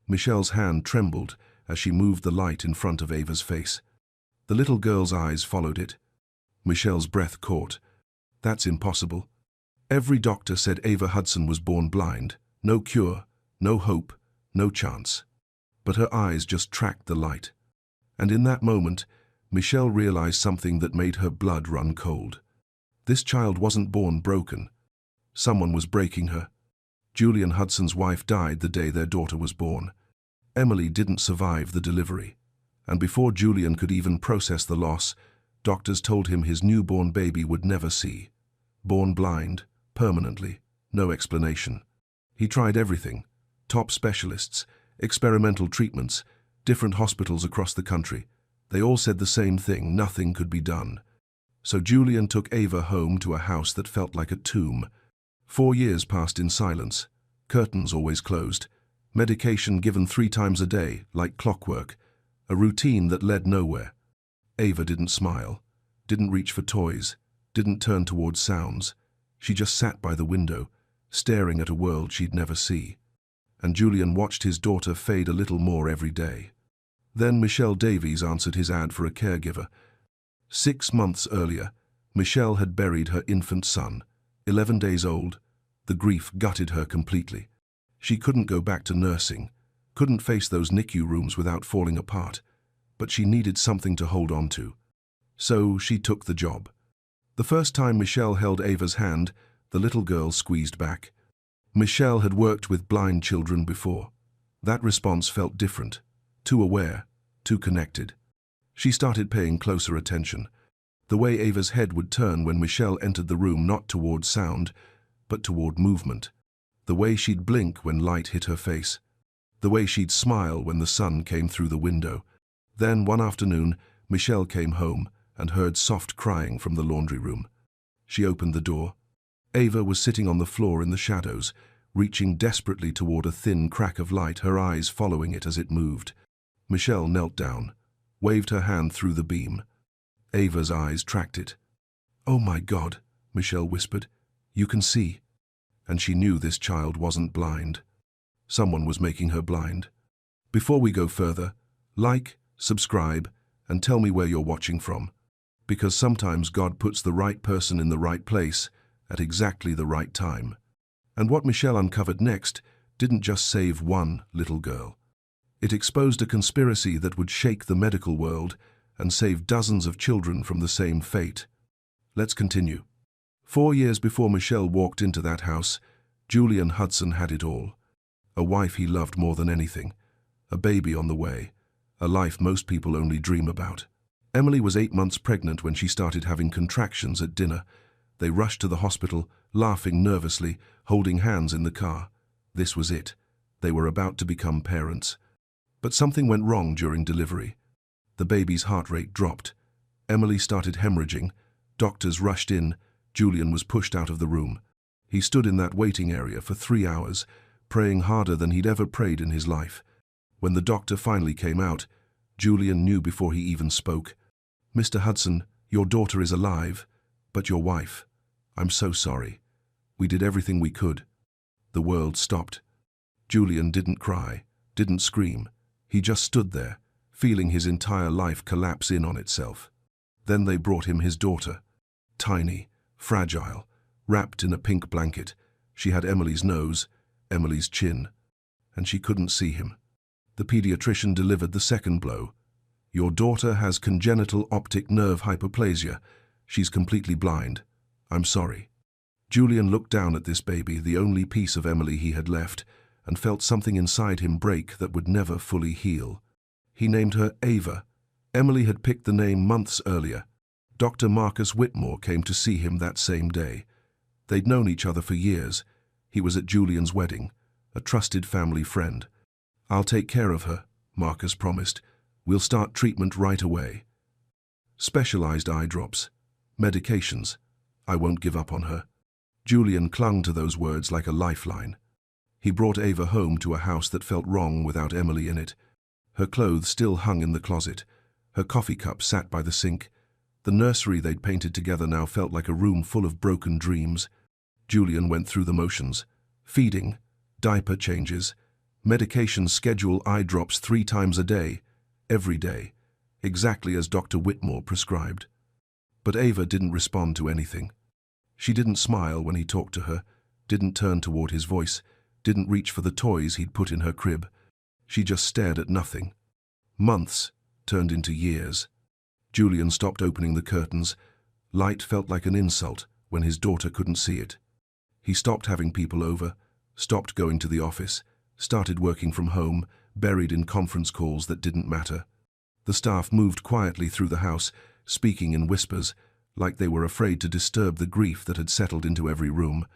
Michelle's hand trembled as she moved the light in front of Ava's face. The little girl's eyes followed it. Michelle's breath caught. That's impossible. Every doctor said Ava Hudson was born blind. No cure, no hope, no chance. But her eyes just tracked the light. And in that moment, Michelle realized something that made her blood run cold. This child wasn't born broken. Someone was breaking her. Julian Hudson's wife died the day their daughter was born. Emily didn't survive the delivery. And before Julian could even process the loss, doctors told him his newborn baby would never see. Born blind, permanently, no explanation. He tried everything. Top specialists, experimental treatments, different hospitals across the country. They all said the same thing, nothing could be done. So Julian took Ava home to a house that felt like a tomb. 4 years passed in silence, curtains always closed, medication given 3 times a day, like clockwork, a routine that led nowhere. Ava didn't smile, didn't reach for toys, didn't turn towards sounds. She just sat by the window, staring at a world she'd never see. And Julian watched his daughter fade a little more every day. Then Michelle Davies answered his ad for a caregiver. 6 months earlier, Michelle had buried her infant son, 11 days old. The grief gutted her completely. She couldn't go back to nursing, couldn't face those NICU rooms without falling apart, but she needed something to hold on to. So she took the job. The first time Michelle held Ava's hand, the little girl squeezed back. Michelle had worked with blind children before. That response felt different, too aware, too connected. She started paying closer attention. The way Ava's head would turn when Michelle entered the room, not toward sound, but toward movement. The way she'd blink when light hit her face. The way she'd smile when the sun came through the window. Then, one afternoon, Michelle came home and heard soft crying from the laundry room. She opened the door. Ava was sitting on the floor in the shadows, reaching desperately toward a thin crack of light, her eyes following it as it moved. Michelle knelt down, waved her hand through the beam. Ava's eyes tracked it. "Oh my God," Michelle whispered. "You can see." And she knew this child wasn't blind. Someone was making her blind. Before we go further, like, subscribe, and tell me where you're watching from. Because sometimes God puts the right person in the right place at exactly the right time. And what Michelle uncovered next didn't just save one little girl. It exposed a conspiracy that would shake the medical world and save dozens of children from the same fate. Let's continue. 4 years before Michelle walked into that house, Julian Hudson had it all. A wife he loved more than anything, a baby on the way, a life most people only dream about. Emily was 8 months pregnant when she started having contractions at dinner. They rushed to the hospital, laughing nervously, holding hands in the car. This was it. They were about to become parents. But something went wrong during delivery. The baby's heart rate dropped. Emily started hemorrhaging. Doctors rushed in. Julian was pushed out of the room. He stood in that waiting area for 3 hours, praying harder than he'd ever prayed in his life. When the doctor finally came out, Julian knew before he even spoke. "Mr. Hudson, your daughter is alive, but your wife. I'm so sorry. We did everything we could." The world stopped. Julian didn't cry, didn't scream. He just stood there, feeling his entire life collapse in on itself. Then they brought him his daughter. Tiny, fragile, wrapped in a pink blanket. She had Emily's nose, Emily's chin, and she couldn't see him. The pediatrician delivered the second blow. "Your daughter has congenital optic nerve hypoplasia. She's completely blind. I'm sorry." Julian looked down at this baby, the only piece of Emily he had left, and felt something inside him break that would never fully heal. He named her Ava. Emily had picked the name months earlier. Dr. Marcus Whitmore came to see him that same day. They'd known each other for years. He was at Julian's wedding, a trusted family friend. "I'll take care of her," Marcus promised. "We'll start treatment right away. Specialized eye drops, medications. I won't give up on her." Julian clung to those words like a lifeline. He brought Ava home to a house that felt wrong without Emily in it. Her clothes still hung in the closet. Her coffee cup sat by the sink. The nursery they'd painted together now felt like a room full of broken dreams. Julian went through the motions. Feeding, diaper changes, Medication schedule eye drops 3 times a day, every day, exactly as Dr. Whitmore prescribed. But Ava didn't respond to anything. She didn't smile when he talked to her, didn't turn toward his voice, didn't reach for the toys he'd put in her crib. She just stared at nothing. Months turned into years. Julian stopped opening the curtains. Light felt like an insult when his daughter couldn't see it. He stopped having people over, stopped going to the office, started working from home, buried in conference calls that didn't matter. The staff moved quietly through the house, speaking in whispers, like they were afraid to disturb the grief that had settled into every room.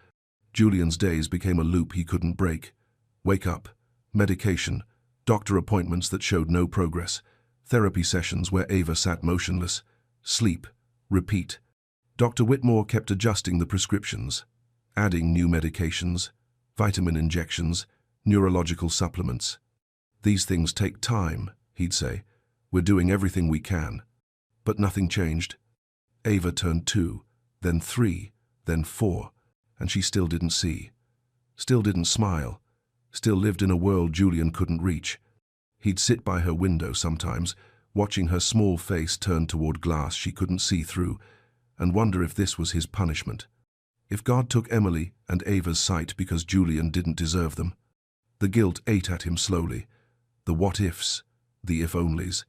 Julian's days became a loop he couldn't break. Wake up, medication, doctor appointments that showed no progress, therapy sessions where Ava sat motionless, sleep, repeat. Dr. Whitmore kept adjusting the prescriptions, adding new medications, vitamin injections, neurological supplements. These things take time, he'd say. We're doing everything we can. But nothing changed. Ava turned 2, then 3, then 4, and she still didn't see. Still didn't smile. Still lived in a world Julian couldn't reach. He'd sit by her window sometimes, watching her small face turn toward glass she couldn't see through, and wonder if this was his punishment. If God took Emily and Ava's sight because Julian didn't deserve them. The guilt ate at him slowly. The what-ifs, the if-onlys.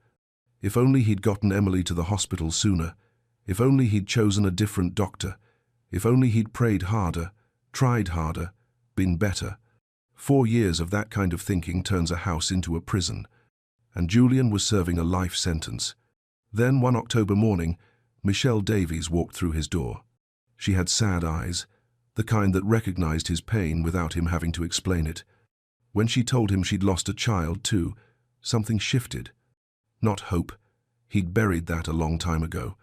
If only he'd gotten Emily to the hospital sooner. If only he'd chosen a different doctor. If only he'd prayed harder, tried harder, been better. 4 years of that kind of thinking turns a house into a prison. And Julian was serving a life sentence. Then one October morning, Michelle Davies walked through his door. She had sad eyes, the kind that recognized his pain without him having to explain it. When she told him she'd lost a child too, something shifted. Not hope. He'd buried that a long time ago.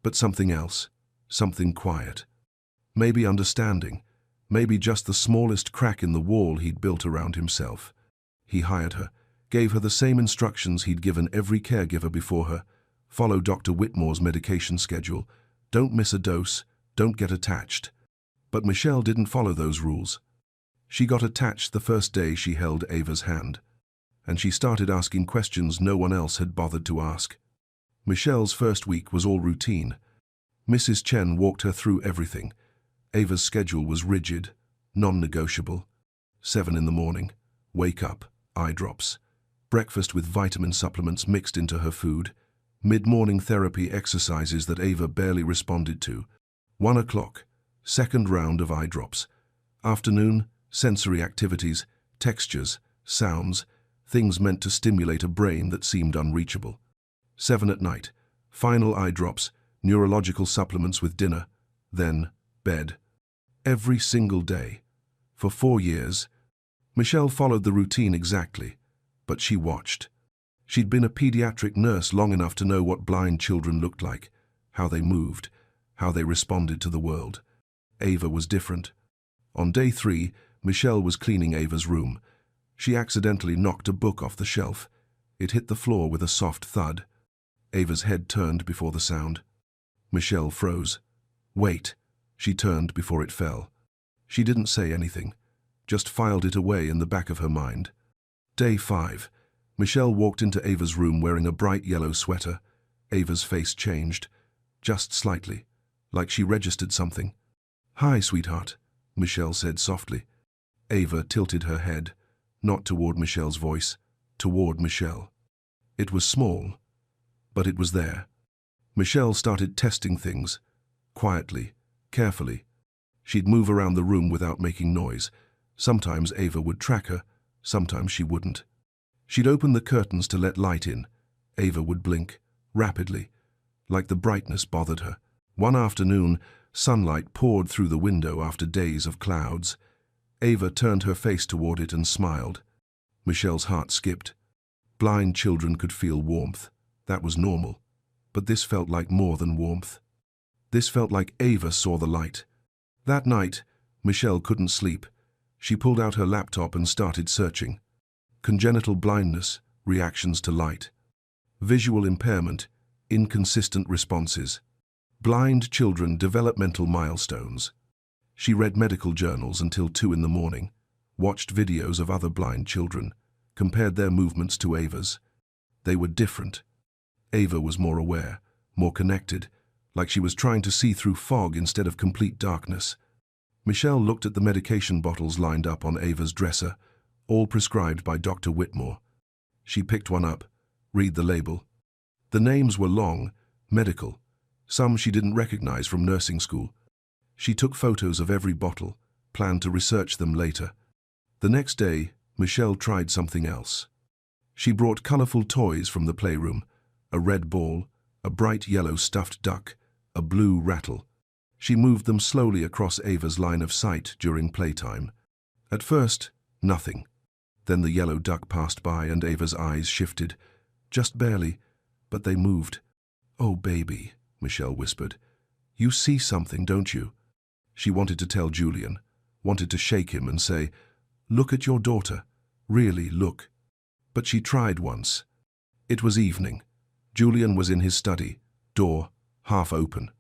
But something else. Something quiet. Maybe understanding. Maybe just the smallest crack in the wall he'd built around himself. He hired her, gave her the same instructions he'd given every caregiver before her. Follow Dr. Whitmore's medication schedule. Don't miss a dose. Don't get attached. But Michelle didn't follow those rules. She got attached the first day she held Ava's hand. And she started asking questions no one else had bothered to ask. Michelle's first week was all routine. Mrs. Chen walked her through everything. Ava's schedule was rigid, non-negotiable. 7 in the morning, wake up, eye drops. Breakfast with vitamin supplements mixed into her food. Mid-morning therapy exercises that Ava barely responded to. 1 o'clock, second round of eye drops. Afternoon, sensory activities, textures, sounds, things meant to stimulate a brain that seemed unreachable. 7 at night, final eye drops, neurological supplements with dinner, then bed. Every single day. For 4 years. Michelle followed the routine exactly, but she watched. She'd been a pediatric nurse long enough to know what blind children looked like, how they moved, how they responded to the world. Ava was different. On day 3, Michelle was cleaning Ava's room. She accidentally knocked a book off the shelf. It hit the floor with a soft thud. Ava's head turned before the sound. Michelle froze. Wait. She turned before it fell. She didn't say anything, just filed it away in the back of her mind. Day 5. Michelle walked into Ava's room wearing a bright yellow sweater. Ava's face changed, just slightly, like she registered something. "Hi, sweetheart," Michelle said softly. Ava tilted her head, not toward Michelle's voice, toward Michelle. It was small, but it was there. Michelle started testing things, quietly, carefully. She'd move around the room without making noise. Sometimes Ava would track her, sometimes she wouldn't. She'd open the curtains to let light in. Ava would blink, rapidly, like the brightness bothered her. One afternoon, sunlight poured through the window after days of clouds. Ava turned her face toward it and smiled. Michelle's heart skipped. Blind children could feel warmth. That was normal. But this felt like more than warmth. This felt like Ava saw the light. That night, Michelle couldn't sleep. She pulled out her laptop and started searching. Congenital blindness, reactions to light. Visual impairment, inconsistent responses. Blind children, developmental milestones. She read medical journals until 2 in the morning. watched videos of other blind children, compared their movements to Ava's. They were different. Ava was more aware, more connected, like she was trying to see through fog instead of complete darkness. Michelle looked at the medication bottles lined up on Ava's dresser, all prescribed by Dr. Whitmore. She picked one up, read the label. The names were long, medical, some she didn't recognize from nursing school. She took photos of every bottle, planned to research them later. The next day, Michelle tried something else. She brought colorful toys from the playroom, a red ball, a bright yellow stuffed duck, a blue rattle. She moved them slowly across Ava's line of sight during playtime. At first, nothing. Then the yellow duck passed by and Ava's eyes shifted. Just barely, but they moved. "Oh, baby," Michelle whispered. "You see something, don't you?" She wanted to tell Julian, wanted to shake him and say, "Look at your daughter. Really, look." But she tried once. It was evening. Julian was in his study, door half open.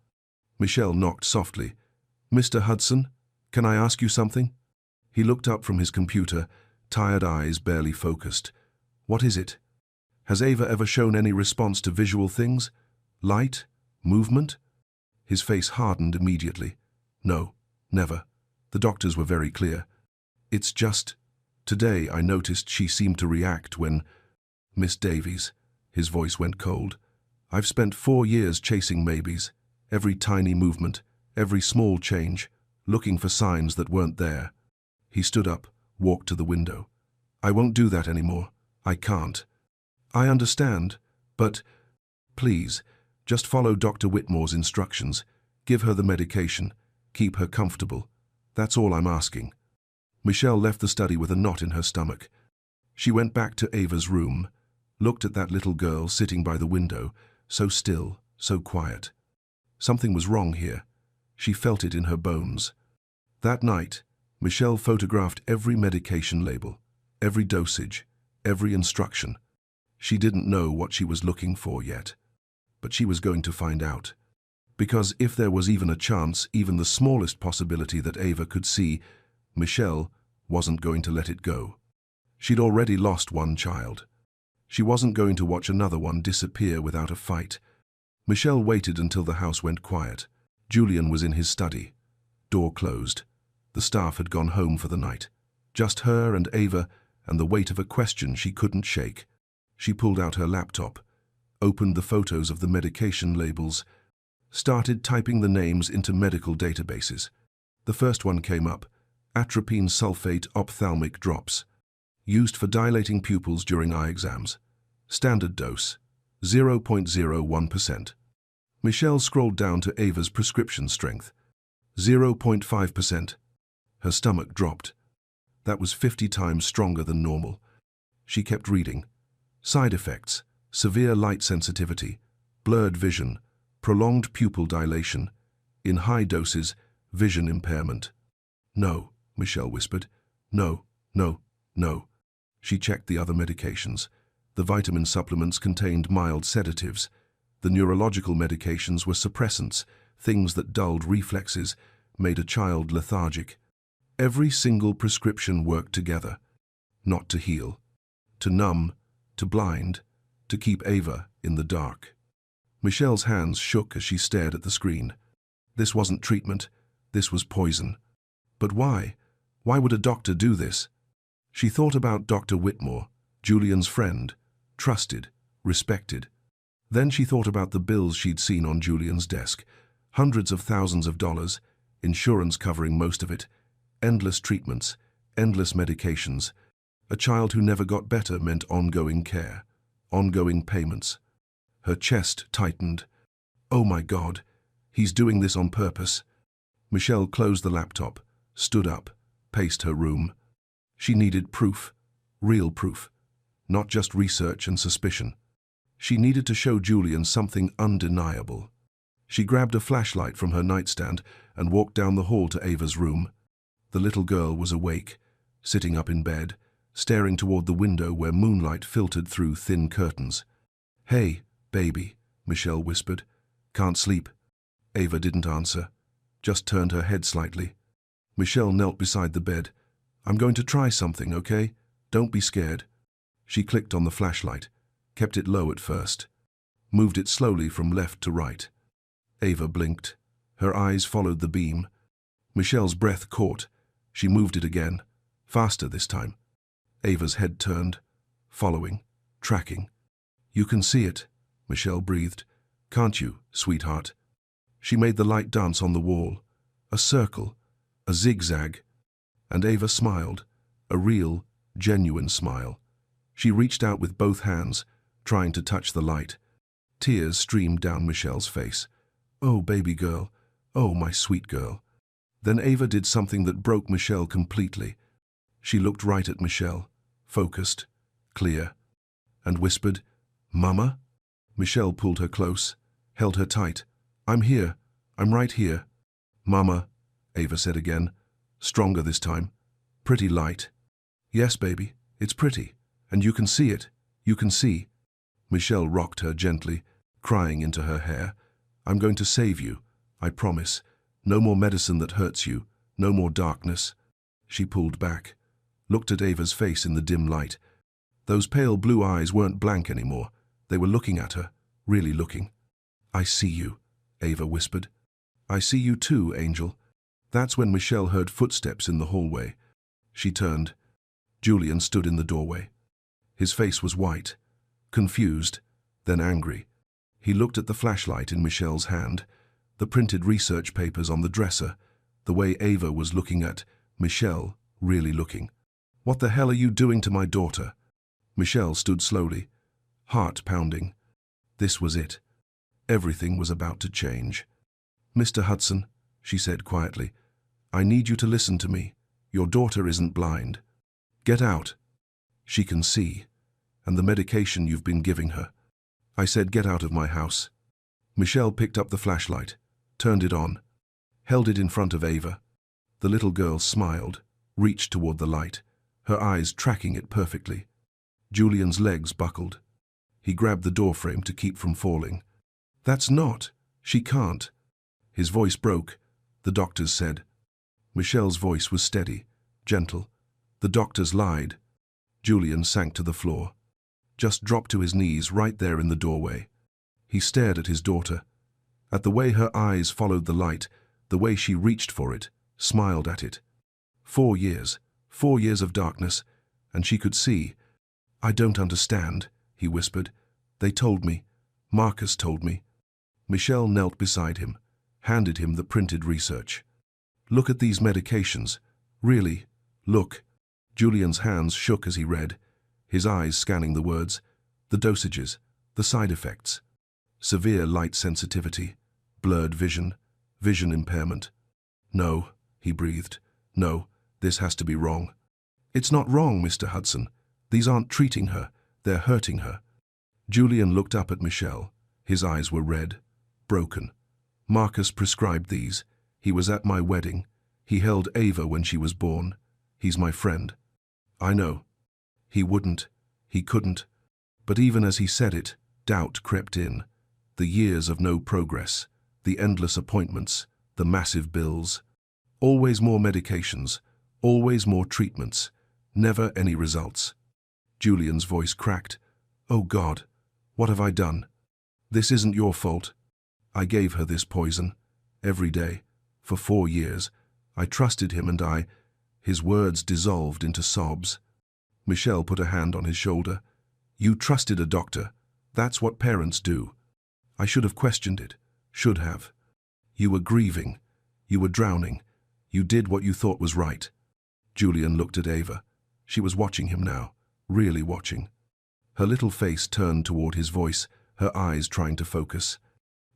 Michelle knocked softly. "Mr. Hudson, can I ask you something?" He looked up from his computer, tired eyes barely focused. "What is it? Has Ava ever shown any response to visual things? Light? Movement?" His face hardened immediately. "No, never. The doctors were very clear. It's just, today I noticed she seemed to react when—" "Miss Davies," his voice went cold. "I've spent 4 years chasing maybes, every tiny movement, every small change, looking for signs that weren't there." He stood up, walked to the window. "I won't do that anymore. I can't. I understand, but please, just follow Dr. Whitmore's instructions. Give her the medication. Keep her comfortable. That's all I'm asking." Michelle left the study with a knot in her stomach. She went back to Ava's room, looked at that little girl sitting by the window, so still, so quiet. Something was wrong here. She felt it in her bones. That night, Michelle photographed every medication label, every dosage, every instruction. She didn't know what she was looking for yet, but she was going to find out. Because if there was even a chance, even the smallest possibility that Ava could see, Michelle wasn't going to let it go. She'd already lost one child. She wasn't going to watch another one disappear without a fight. Michelle waited until the house went quiet. Julian was in his study. Door closed. The staff had gone home for the night. Just her and Ava and the weight of a question she couldn't shake. She pulled out her laptop, opened the photos of the medication labels, started typing the names into medical databases. The first one came up: atropine sulfate ophthalmic drops, used for dilating pupils during eye exams. Standard dose, 0.01%. Michelle scrolled down to Ava's prescription strength, 0.5%. Her stomach dropped. That was 50 times stronger than normal. She kept reading. Side effects: severe light sensitivity, blurred vision, prolonged pupil dilation, in high doses, vision impairment. "No," Michelle whispered. "No, no, no." She checked the other medications. The vitamin supplements contained mild sedatives. The neurological medications were suppressants, things that dulled reflexes, made a child lethargic. Every single prescription worked together. Not to heal, to numb, to blind, to keep Ava in the dark. Michelle's hands shook as she stared at the screen. This wasn't treatment. This was poison. But why? Why would a doctor do this? She thought about Dr. Whitmore, Julian's friend, trusted, respected. Then she thought about the bills she'd seen on Julian's desk. Hundreds of thousands of dollars, insurance covering most of it, endless treatments, endless medications. A child who never got better meant ongoing care, ongoing payments. Her chest tightened. Oh my God, he's doing this on purpose. Michelle closed the laptop, stood up, paced her room. She needed proof, real proof, not just research and suspicion. She needed to show Julian something undeniable. She grabbed a flashlight from her nightstand and walked down the hall to Ava's room. The little girl was awake, sitting up in bed, staring toward the window where moonlight filtered through thin curtains. "Hey, baby," Michelle whispered. "Can't sleep?" Ava didn't answer, just turned her head slightly. Michelle knelt beside the bed. I'm going to try something, okay? Don't be scared. She clicked on the flashlight, kept it low at first, moved it slowly from left to right. Ava blinked. Her eyes followed the beam. Michelle's breath caught. She moved it again, faster this time. Ava's head turned, following, tracking. You can see it, Michelle breathed. Can't you, sweetheart? She made the light dance on the wall. A circle, a zigzag. And Ava smiled, a real, genuine smile. She reached out with both hands, trying to touch the light. Tears streamed down Michelle's face. Oh, baby girl. Oh, my sweet girl. Then Ava did something that broke Michelle completely. She looked right at Michelle, focused, clear, and whispered, Mama? Michelle pulled her close, held her tight. I'm here. I'm right here. Mama, Ava said again, stronger this time. Pretty light. Yes, baby, it's pretty. And you can see it. You can see. Michelle rocked her gently, crying into her hair. I'm going to save you. I promise. No more medicine that hurts you. No more darkness. She pulled back, looked at Ava's face in the dim light. Those pale blue eyes weren't blank anymore. They were looking at her, really looking. I see you, Ava whispered. I see you too, Angel. That's when Michelle heard footsteps in the hallway. She turned. Julian stood in the doorway. His face was white, confused, then angry. He looked at the flashlight in Michelle's hand, the printed research papers on the dresser, the way Ava was looking at Michelle, really looking. What the hell are you doing to my daughter? Michelle stood slowly, heart pounding. This was it. Everything was about to change. Mr. Hudson, she said quietly, I need you to listen to me. Your daughter isn't blind. Get out. She can see. And the medication you've been giving her. I said get out of my house. Michelle picked up the flashlight, turned it on, held it in front of Ava. The little girl smiled, reached toward the light, her eyes tracking it perfectly. Julian's legs buckled. He grabbed the doorframe to keep from falling. That's not. She can't. His voice broke. The doctors said. Michelle's voice was steady, gentle. The doctors lied. Julian sank to the floor, just dropped to his knees right there in the doorway. He stared at his daughter, at the way her eyes followed the light, the way she reached for it, smiled at it. 4 years of darkness, and she could see. I don't understand, he whispered. They told me. Marcus told me. Michelle knelt beside him, handed him the printed research. Look at these medications. Really, look. Julian's hands shook as he read, his eyes scanning the words, the dosages, the side effects. Severe light sensitivity, blurred vision, vision impairment. No, he breathed. No, this has to be wrong. It's not wrong, Mr. Hudson. These aren't treating her, they're hurting her. Julian looked up at Michelle. His eyes were red, broken. Marcus prescribed these. He was at my wedding. He held Ava when she was born. He's my friend. I know. He wouldn't. He couldn't. But even as he said it, doubt crept in. The years of no progress, the endless appointments, the massive bills. Always more medications, always more treatments, never any results. Julian's voice cracked. Oh God, what have I done? This isn't your fault. I gave her this poison, every day, for 4 years. I trusted him and His words dissolved into sobs. Michelle put a hand on his shoulder. You trusted a doctor. That's what parents do. I should have questioned it. Should have. You were grieving. You were drowning. You did what you thought was right. Julian looked at Ava. She was watching him now, really watching. Her little face turned toward his voice, her eyes trying to focus.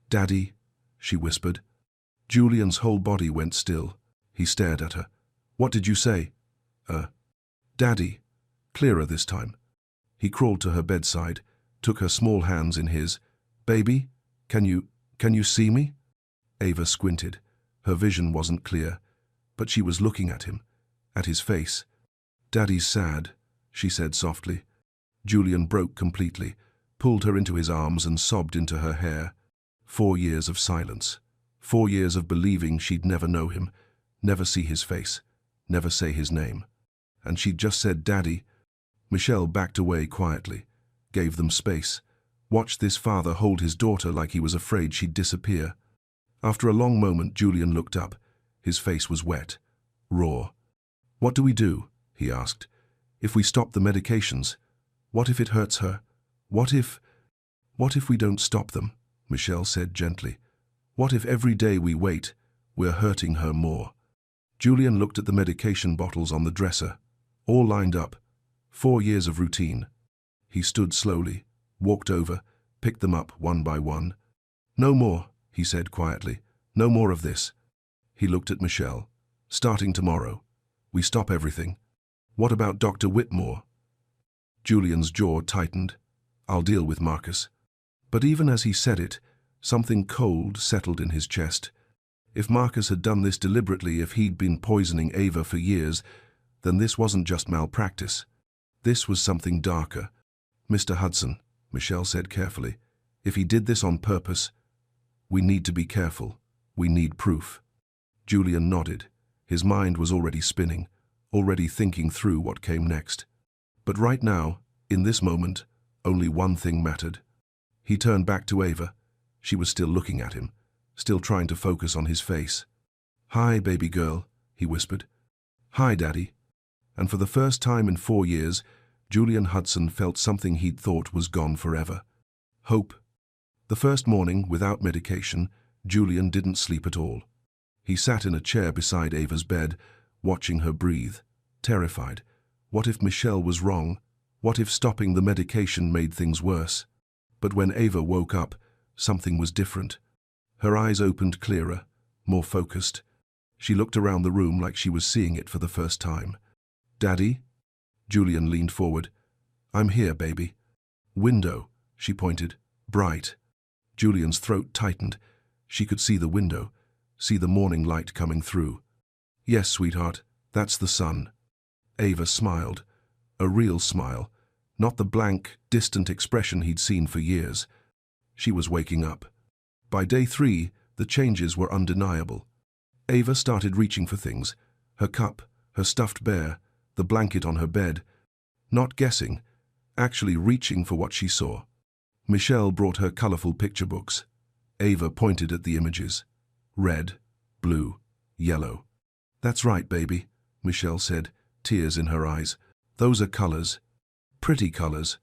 Daddy, she whispered. Julian's whole body went still. He stared at her. What did you say? Daddy. Clearer this time. He crawled to her bedside, took her small hands in his. Baby, can you see me? Ava squinted. Her vision wasn't clear, but she was looking at him, at his face. Daddy's sad, she said softly. Julian broke completely, pulled her into his arms and sobbed into her hair. 4 years of silence. 4 years of believing she'd never know him, never see his face, never say his name. and she'd just said Daddy. Michelle backed away quietly, gave them space, watched this father hold his daughter like he was afraid she'd disappear. After a long moment, Julian looked up. His face was wet, raw. "What do we do?" he asked. "If we stop the medications? What if it hurts her? What if we don't stop them?" Michelle said gently. "What if every day we wait, we're hurting her more?" Julian looked at the medication bottles on the dresser, all lined up, 4 years of routine. He stood slowly, walked over, picked them up one by one. "No more," he said quietly. "No more of this." He looked at Michelle. "Starting tomorrow, we stop everything. What about Dr. Whitmore?" Julian's jaw tightened. "I'll deal with Marcus." But even as he said it, something cold settled in his chest. If Marcus had done this deliberately, if he'd been poisoning Ava for years, then this wasn't just malpractice. This was something darker. "Mr. Hudson," Michelle said carefully, "if he did this on purpose, we need to be careful. We need proof." Julian nodded. His mind was already spinning, already thinking through what came next. But right now, in this moment, only one thing mattered. He turned back to Ava. She was still looking at him, still trying to focus on his face. "Hi, baby girl," he whispered. "Hi, Daddy." And for the first time in 4 years, Julian Hudson felt something he'd thought was gone forever. Hope. The first morning, without medication, Julian didn't sleep at all. He sat in a chair beside Ava's bed, watching her breathe, terrified. What if Michelle was wrong? What if stopping the medication made things worse? But when Ava woke up, something was different. Her eyes opened clearer, more focused. She looked around the room like she was seeing it for the first time. "Daddy?" Julian leaned forward. "I'm here, baby." "Window," she pointed. "Bright." Julian's throat tightened. She could see the window, see the morning light coming through. "Yes, sweetheart, that's the sun." Ava smiled. A real smile, not the blank, distant expression he'd seen for years. She was waking up. By day 3, the changes were undeniable. Ava started reaching for things. Her cup, her stuffed bear, the blanket on her bed. Not guessing, actually reaching for what she saw. Michelle brought her colorful picture books. Ava pointed at the images. Red, blue, yellow. "That's right, baby," Michelle said, tears in her eyes. "Those are colors. Pretty colors."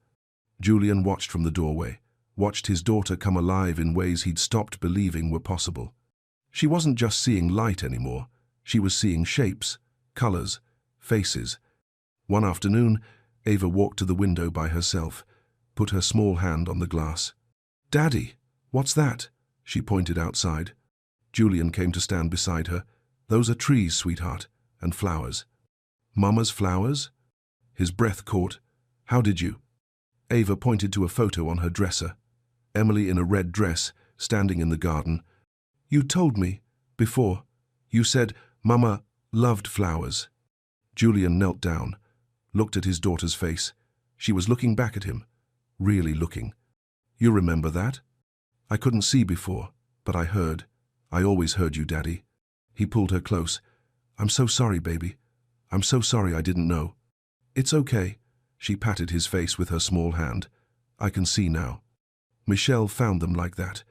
Julian watched from the doorway, watched his daughter come alive in ways he'd stopped believing were possible. She wasn't just seeing light anymore. She was seeing shapes, colors, faces. One afternoon, Ava walked to the window by herself, put her small hand on the glass. "Daddy, what's that?" She pointed outside. Julian came to stand beside her. "Those are trees, sweetheart, and flowers." "Mama's flowers?" His breath caught. "How did you?" Ava pointed to a photo on her dresser. Emily in a red dress, standing in the garden. "You told me, before. You said Mama loved flowers." Julian knelt down, looked at his daughter's face. She was looking back at him, really looking. "You remember that?" "I couldn't see before, but I heard. I always heard you, Daddy." He pulled her close. "I'm so sorry, baby. I'm so sorry I didn't know." "It's okay." She patted his face with her small hand. "I can see now." Michelle found them like that,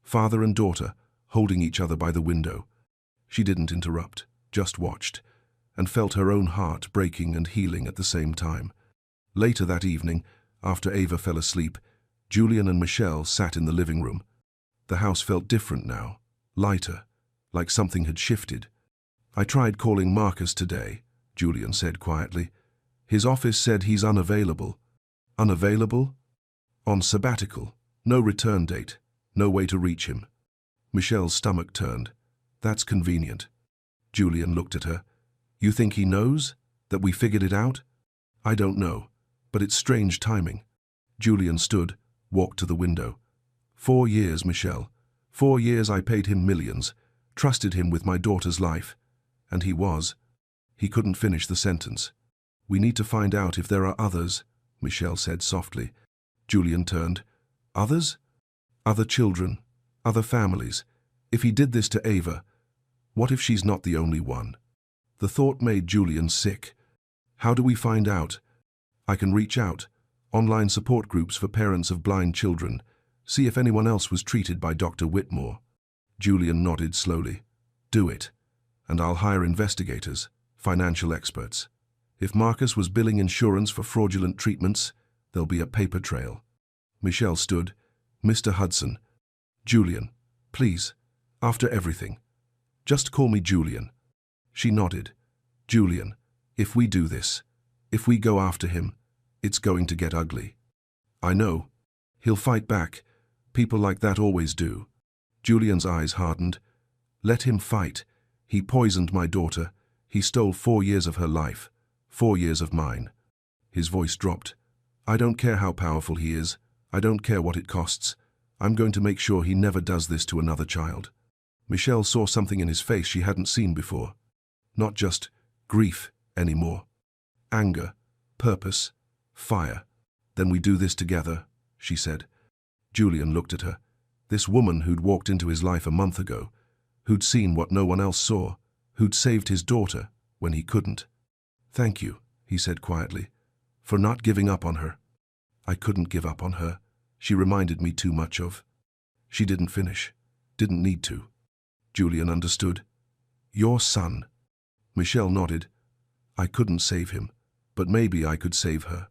father and daughter, holding each other by the window. She didn't interrupt, just watched, and felt her own heart breaking and healing at the same time. Later that evening, after Ava fell asleep, Julian and Michelle sat in the living room. The house felt different now, lighter, like something had shifted. "I tried calling Marcus today," Julian said quietly. "His office said he's unavailable." "Unavailable?" "On sabbatical. No return date. No way to reach him." Michelle's stomach turned. "That's convenient." Julian looked at her. "You think he knows? That we figured it out?" "I don't know, but it's strange timing." Julian stood, walked to the window. 4 years, Michelle. 4 years I paid him millions, trusted him with my daughter's life. And he was. He couldn't finish the sentence. "We need to find out if there are others," Michelle said softly. Julian turned. "Others?" "Other children, other families. If he did this to Ava, what if she's not the only one?" The thought made Julian sick. How do we find out? I can reach out. Online support groups for parents of blind children. See if anyone else was treated by Dr. Whitmore. Julian nodded slowly. Do it. And I'll hire investigators, financial experts. If Marcus was billing insurance for fraudulent treatments, there'll be a paper trail. Michelle stood. Mr. Hudson. Julian, please, after everything. Just call me Julian. She nodded. Julian, if we do this, if we go after him, it's going to get ugly. I know. He'll fight back. People like that always do. Julian's eyes hardened. Let him fight. He poisoned my daughter. He stole 4 years of her life. 4 years of mine. His voice dropped. I don't care how powerful he is. I don't care what it costs. I'm going to make sure he never does this to another child. Michelle saw something in his face she hadn't seen before. Not just grief anymore. Anger, purpose, fire. Then we do this together, she said. Julian looked at her. This woman who'd walked into his life a month ago, who'd seen what no one else saw, who'd saved his daughter when he couldn't. Thank you, he said quietly, for not giving up on her. I couldn't give up on her. She reminded me too much of. She didn't finish. Didn't need to. Julian understood. Your son. Michelle nodded. I couldn't save him, but maybe I could save her.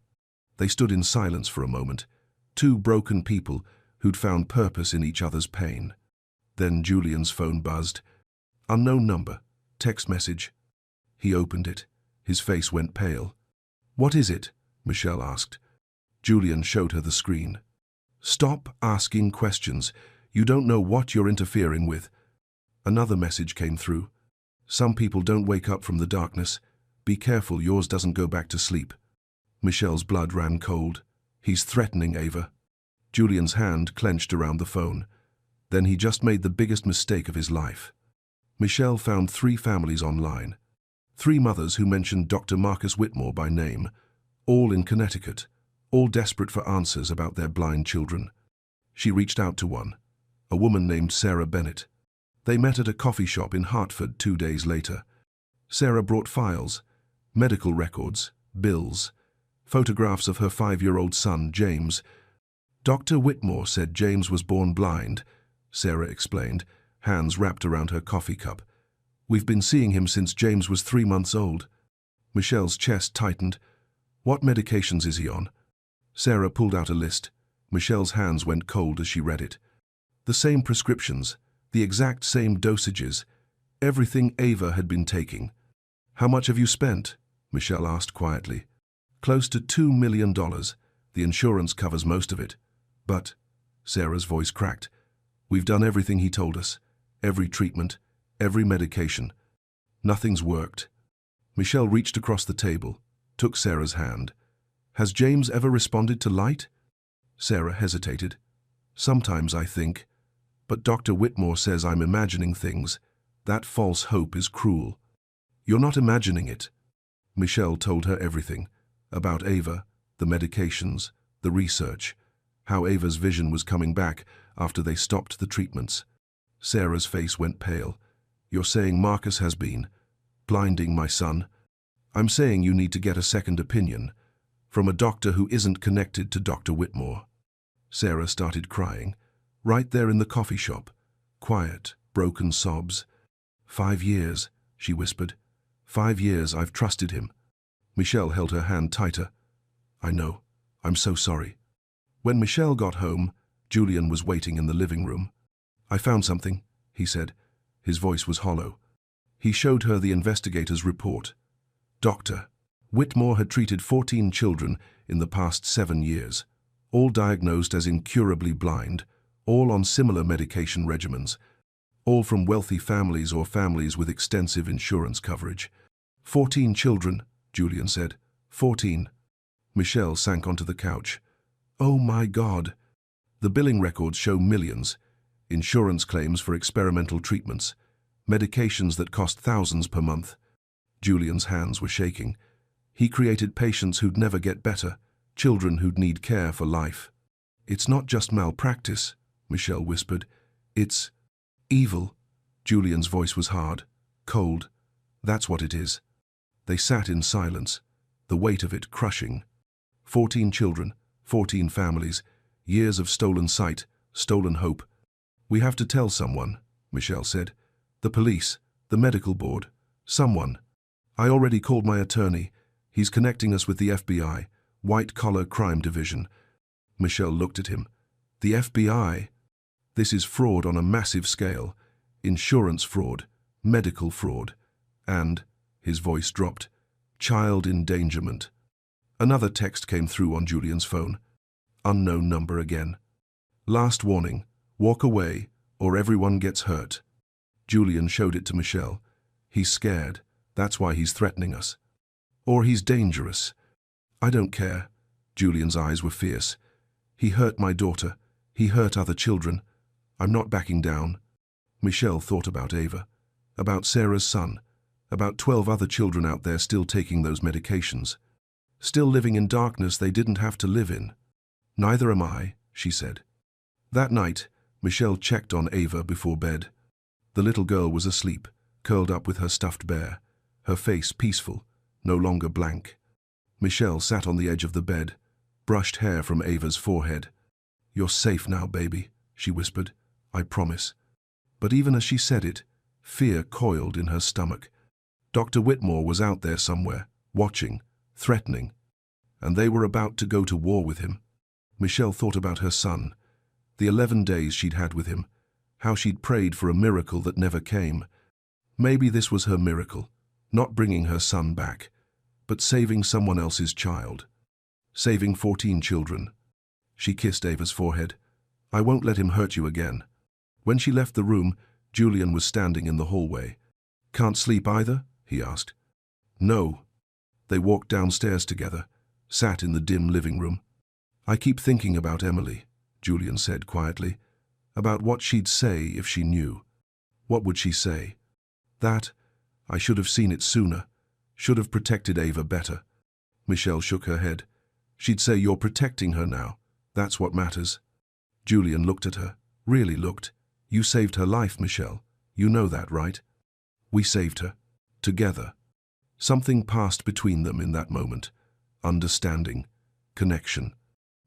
They stood in silence for a moment, two broken people who'd found purpose in each other's pain. Then Julian's phone buzzed. Unknown number. Text message. He opened it. His face went pale. What is it? Michelle asked. Julian showed her the screen. Stop asking questions. You don't know what you're interfering with. Another message came through. Some people don't wake up from the darkness. Be careful yours doesn't go back to sleep. Michelle's blood ran cold. He's threatening Ava. Julian's hand clenched around the phone. Then he just made the biggest mistake of his life. Michelle found 3 families online. 3 mothers who mentioned Dr. Marcus Whitmore by name, all in Connecticut, all desperate for answers about their blind children. She reached out to one, a woman named Sarah Bennett. They met at a coffee shop in Hartford 2 days later. Sarah brought files, medical records, bills, photographs of her 5-year-old son, James. Dr. Whitmore said James was born blind, Sarah explained, hands wrapped around her coffee cup. We've been seeing him since James was 3 months old. Michelle's chest tightened. What medications is he on? Sarah pulled out a list. Michelle's hands went cold as she read it. The same prescriptions, the exact same dosages, everything Ava had been taking. How much have you spent? Michelle asked quietly. Close to $2 million. The insurance covers most of it. But, Sarah's voice cracked, we've done everything he told us. Every treatment, every medication. Nothing's worked. Michelle reached across the table, took Sarah's hand. Has James ever responded to light? Sarah hesitated. Sometimes I think. But Dr. Whitmore says I'm imagining things. That false hope is cruel. You're not imagining it. Michelle told her everything. About Ava, the medications, the research, how Ava's vision was coming back after they stopped the treatments. Sarah's face went pale. You're saying Marcus has been blinding my son? I'm saying you need to get a second opinion from a doctor who isn't connected to Dr. Whitmore. Sarah started crying, right there in the coffee shop. Quiet, broken sobs. 5 years, she whispered. 5 years I've trusted him. Michelle held her hand tighter. I know. I'm so sorry. When Michelle got home, Julian was waiting in the living room. I found something, he said. His voice was hollow. He showed her the investigator's report. Dr. Whitmore had treated 14 children in the past 7 years, all diagnosed as incurably blind, all on similar medication regimens, all from wealthy families or families with extensive insurance coverage. 14 children, Julian said. 14. Michelle sank onto the couch. Oh my God. The billing records show millions. Insurance claims for experimental treatments, medications that cost thousands per month. Julian's hands were shaking. He created patients who'd never get better, children who'd need care for life. It's not just malpractice, Michelle whispered. It's evil. Julian's voice was hard, cold. That's what it is. They sat in silence. the weight of it crushing. 14 children, 14 families, years of stolen sight, stolen hope. "We have to tell someone," Michelle said. "The police, the medical board, someone. I already called my attorney. He's connecting us with the FBI, white-collar crime division." Michelle looked at him. "The FBI? This is fraud on a massive scale. Insurance fraud, medical fraud, and," his voice dropped, "child endangerment." Another text came through on Julian's phone. Unknown number again. "Last warning. Walk away, or everyone gets hurt." Julian showed it to Michelle. "He's scared. That's why he's threatening us. Or he's dangerous." "I don't care." Julian's eyes were fierce. "He hurt my daughter. He hurt other children. I'm not backing down." Michelle thought about Ava, about Sarah's son, about 12 other children out there still taking those medications, still living in darkness they didn't have to live in. "Neither am I," she said. That night, Michelle checked on Ava before bed. The little girl was asleep, curled up with her stuffed bear, her face peaceful, no longer blank. Michelle sat on the edge of the bed, brushed hair from Ava's forehead. "You're safe now, baby," she whispered. "I promise." But even as she said it, fear coiled in her stomach. Dr. Whitmore was out there somewhere, watching, threatening, and they were about to go to war with him. Michelle thought about her son, the 11 days she'd had with him, how she'd prayed for a miracle that never came. Maybe this was her miracle, not bringing her son back, but saving someone else's child. Saving 14 children. She kissed Ava's forehead. "I won't let him hurt you again." When she left the room, Julian was standing in the hallway. "Can't sleep either?" he asked. "No." They walked downstairs together, sat in the dim living room. "I keep thinking about Emily," Julian said quietly, "about what she'd say if she knew." "What would she say?" "That I should have seen it sooner, should have protected Ava better." Michelle shook her head. "She'd say you're protecting her now. That's what matters." Julian looked at her, really looked. "You saved her life, Michelle. You know that, right?" "We saved her. Together." Something passed between them in that moment. Understanding. Connection.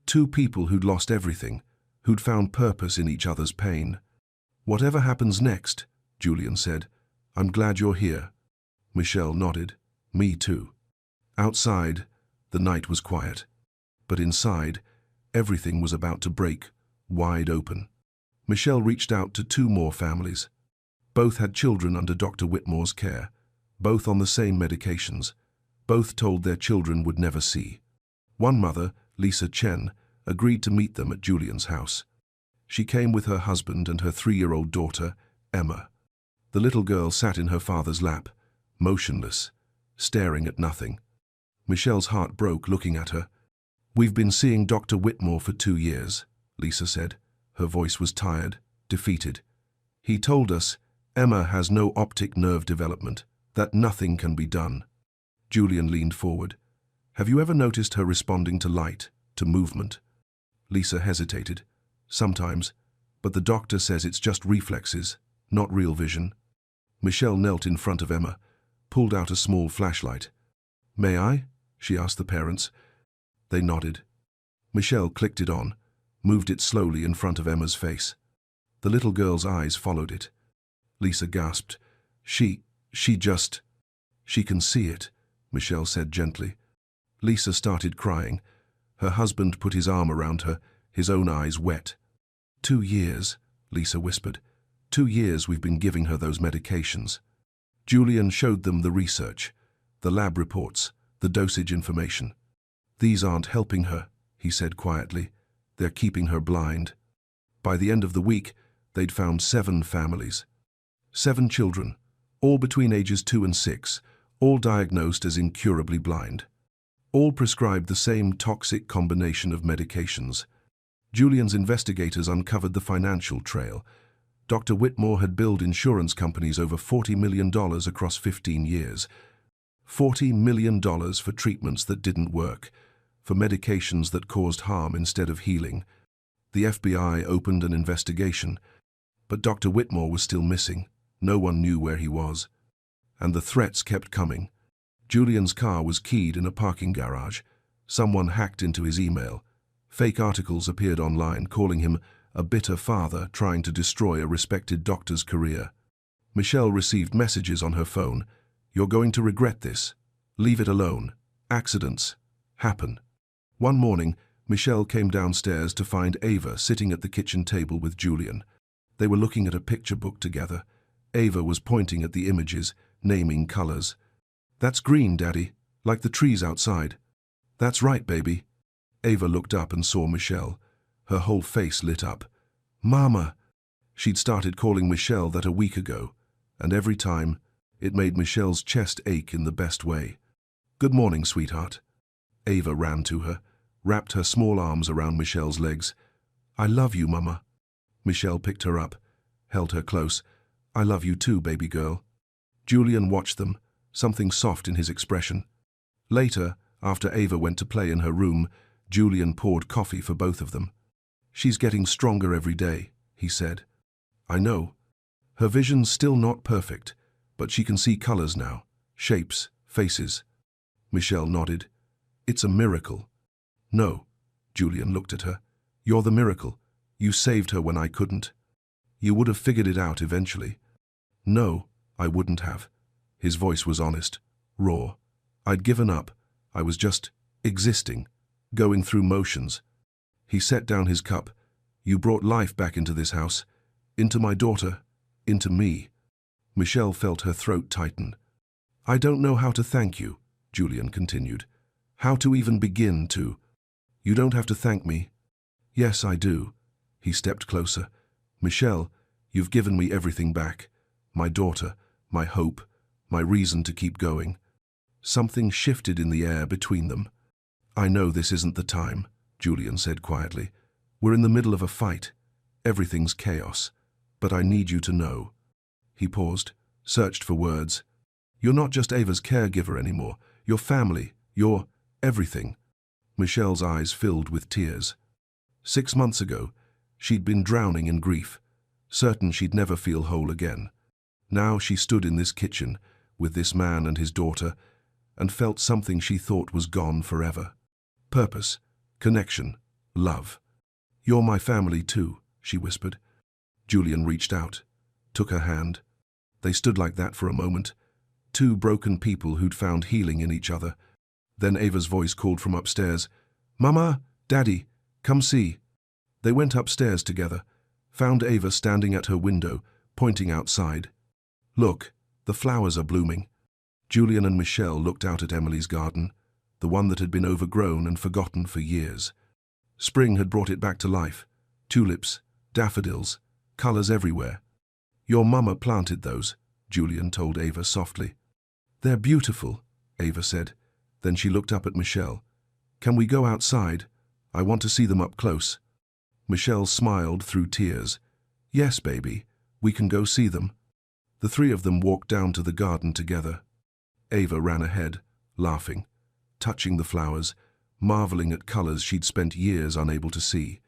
Two people who'd lost everything, who'd found purpose in each other's pain. "Whatever happens next," Julian said, "I'm glad you're here." Michelle nodded. "Me too." Outside, the night was quiet. But inside, everything was about to break, wide open. Michelle reached out to 2 more families. Both had children under Dr. Whitmore's care, both on the same medications, both told their children would never see. One mother, Lisa Chen, agreed to meet them at Julian's house. She came with her husband and her 3-year-old daughter, Emma. The little girl sat in her father's lap, motionless, staring at nothing. Michelle's heart broke looking at her. "We've been seeing Dr. Whitmore for 2 years, Lisa said. Her voice was tired, defeated. "He told us Emma has no optic nerve development, that nothing can be done." Julian leaned forward. "Have you ever noticed her responding to light, to movement?" Lisa hesitated. "Sometimes, but the doctor says it's just reflexes, not real vision." Michelle knelt in front of Emma, pulled out a small flashlight. "May I?" she asked the parents. They nodded. Michelle clicked it on, moved it slowly in front of Emma's face. The little girl's eyes followed it. Lisa gasped. She just... "She can see it," Michelle said gently. Lisa started crying. Her husband put his arm around her, his own eyes wet. 2 years, Lisa whispered. 2 years we've been giving her those medications." Julian showed them the research, the lab reports, the dosage information. "These aren't helping her," he said quietly. "They're keeping her blind." By the end of the week, they'd found 7 families. 7 children, all between ages 2 and 6, all diagnosed as incurably blind. All prescribed the same toxic combination of medications. Julian's investigators uncovered the financial trail. Dr. Whitmore had billed insurance companies over $40 million across 15 years. $40 million for treatments that didn't work, for medications that caused harm instead of healing. The FBI opened an investigation, but Dr. Whitmore was still missing. No one knew where he was. And the threats kept coming. Julian's car was keyed in a parking garage. Someone hacked into his email. Fake articles appeared online calling him a bitter father trying to destroy a respected doctor's career. Michelle received messages on her phone. "You're going to regret this. Leave it alone. Accidents happen." One morning, Michelle came downstairs to find Ava sitting at the kitchen table with Julian. They were looking at a picture book together. Ava was pointing at the images, naming colors. "That's green, Daddy, like the trees outside." "That's right, baby." Ava looked up and saw Michelle. Her whole face lit up. "Mama!" She'd started calling Michelle that a week ago, and every time, it made Michelle's chest ache in the best way. "Good morning, sweetheart." Ava ran to her, wrapped her small arms around Michelle's legs. "I love you, Mama." Michelle picked her up, held her close. "I love you too, baby girl." Julian watched them, something soft in his expression. Later, after Ava went to play in her room, Julian poured coffee for both of them. "She's getting stronger every day," he said. "I know. Her vision's still not perfect, but she can see colors now, shapes, faces." Michelle nodded. "It's a miracle." "No." Julian looked at her. "You're the miracle. You saved her when I couldn't. You would have figured it out eventually." "No, I wouldn't have." His voice was honest, raw. "I'd given up. I was just existing, going through motions." He set down his cup. "You brought life back into this house, into my daughter, into me." Michelle felt her throat tighten. "I don't know how to thank you," Julian continued. "How to even begin to." "You don't have to thank me." "Yes, I do." He stepped closer. "Michelle, you've given me everything back. My daughter, my hope, my reason to keep going." Something shifted in the air between them. "I know this isn't the time," Julian said quietly. "We're in the middle of a fight. Everything's chaos. But I need you to know." He paused, searched for words. "You're not just Ava's caregiver anymore. You're family. You're everything." Michelle's eyes filled with tears. 6 months ago, she'd been drowning in grief, certain she'd never feel whole again. Now she stood in this kitchen, with this man and his daughter, and felt something she thought was gone forever. Purpose, connection, love. "You're my family too," she whispered. Julian reached out, took her hand. They stood like that for a moment, two broken people who'd found healing in each other. Then Ava's voice called from upstairs, "Mama, Daddy, come see." They went upstairs together, found Ava standing at her window, pointing outside. "Look, the flowers are blooming." Julian and Michelle looked out at Emily's garden, the one that had been overgrown and forgotten for years. Spring had brought it back to life. Tulips, daffodils, colors everywhere. "Your mama planted those," Julian told Ava softly. "They're beautiful," Ava said. Then she looked up at Michelle. "Can we go outside? I want to see them up close." Michelle smiled through tears. "Yes, baby, we can go see them." The three of them walked down to the garden together. Ava ran ahead, laughing, touching the flowers, marveling at colors she'd spent years unable to see.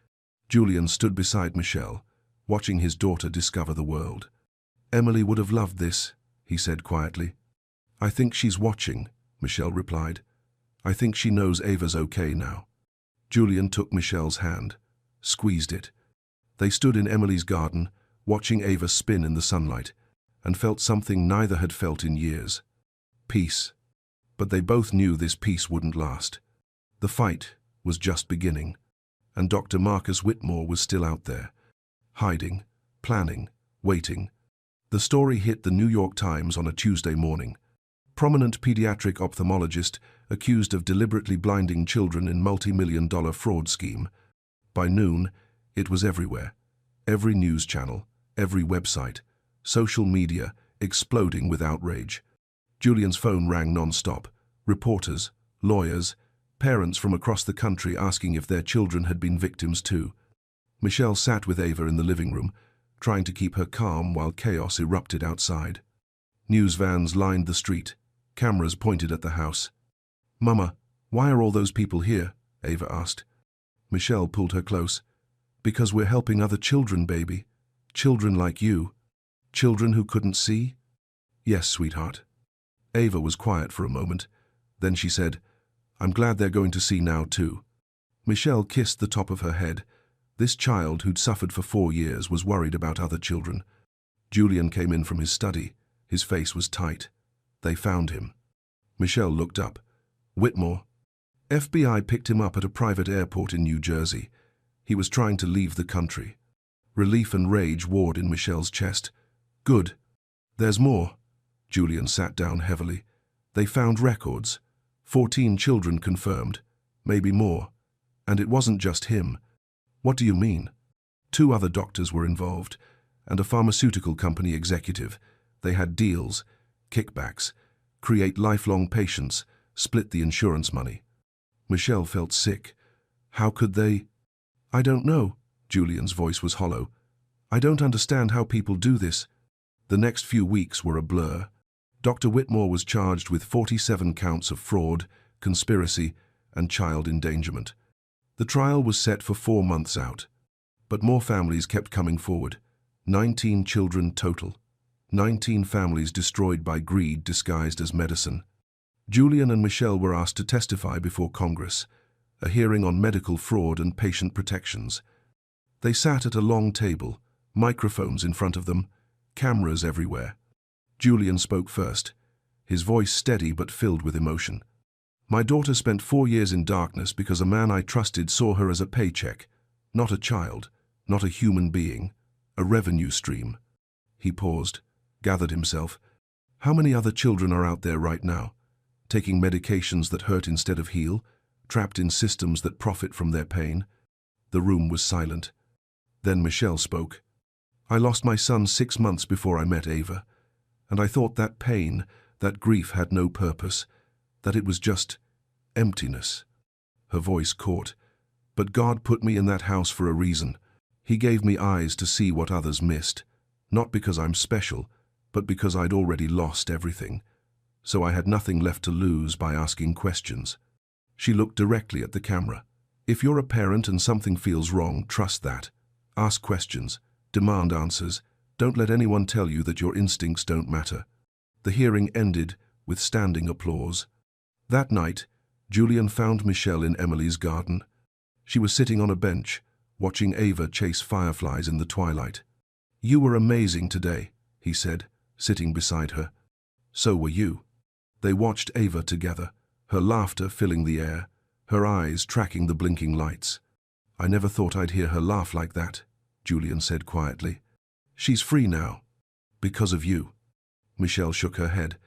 Julian stood beside Michelle, watching his daughter discover the world. "Emily would have loved this," he said quietly. "I think she's watching," Michelle replied. "I think she knows Ava's okay now." Julian took Michelle's hand, squeezed it. They stood in Emily's garden, watching Ava spin in the sunlight, and felt something neither had felt in years. Peace. But they both knew this peace wouldn't last. The fight was just beginning, and Dr. Marcus Whitmore was still out there, hiding, planning, waiting. The story hit the New York Times on a Tuesday morning. Prominent pediatric ophthalmologist accused of deliberately blinding children in multi-million-dollar fraud scheme. By noon, it was everywhere. Every news channel, every website, social media exploding with outrage. Julian's phone rang non-stop. Reporters, lawyers, parents from across the country asking if their children had been victims too. Michelle sat with Ava in the living room, trying to keep her calm while chaos erupted outside. News vans lined the street, cameras pointed at the house. "Mama, why are all those people here?" Ava asked. Michelle pulled her close. "Because we're helping other children, baby. Children like you. Children who couldn't see?" "Yes, sweetheart." Ava was quiet for a moment, Then she said, "I'm glad they're going to see now too." Michelle kissed the top of her head. This child who'd suffered for 4 years was worried about other children. Julian came in from his study. His face was tight. They found him. Michelle looked up. Whitmore. FBI picked him up at a private airport in New Jersey. He was trying to leave the country. Relief and rage warred in Michelle's chest. Good. There's more. Julian sat down heavily. They found records. 14 children confirmed. Maybe more. And it wasn't just him. What do you mean? 2 other doctors were involved, and a pharmaceutical company executive. They had deals, kickbacks, create lifelong patients, split the insurance money. Michelle felt sick. How could they? I don't know. Julian's voice was hollow. I don't understand how people do this. The next few weeks were a blur. Dr. Whitmore was charged with 47 counts of fraud, conspiracy, and child endangerment. The trial was set for 4 months out. But more families kept coming forward. 19 children total. 19 families destroyed by greed disguised as medicine. Julian and Michelle were asked to testify before Congress, a hearing on medical fraud and patient protections. They sat at a long table, microphones in front of them, cameras everywhere. Julian spoke first, his voice steady but filled with emotion. My daughter spent 4 years in darkness because a man I trusted saw her as a paycheck, not a child, not a human being, a revenue stream. He paused, gathered himself. How many other children are out there right now, taking medications that hurt instead of heal, trapped in systems that profit from their pain? The room was silent. Then Michelle spoke. I lost my son 6 months before I met Ava, and I thought that pain, that grief had no purpose, that it was just emptiness. Her voice caught. But God put me in that house for a reason. He gave me eyes to see what others missed, not because I'm special, but because I'd already lost everything. So I had nothing left to lose by asking questions. She looked directly at the camera. If you're a parent and something feels wrong, trust that. Ask questions. Demand answers. Don't let anyone tell you that your instincts don't matter. The hearing ended with standing applause. That night, Julian found Michelle in Emily's garden. She was sitting on a bench, watching Ava chase fireflies in the twilight. You were amazing today, he said, sitting beside her. So were you. They watched Ava together, her laughter filling the air, her eyes tracking the blinking lights. I never thought I'd hear her laugh like that, Julian said quietly. She's free now. Because of you. Michelle shook her head.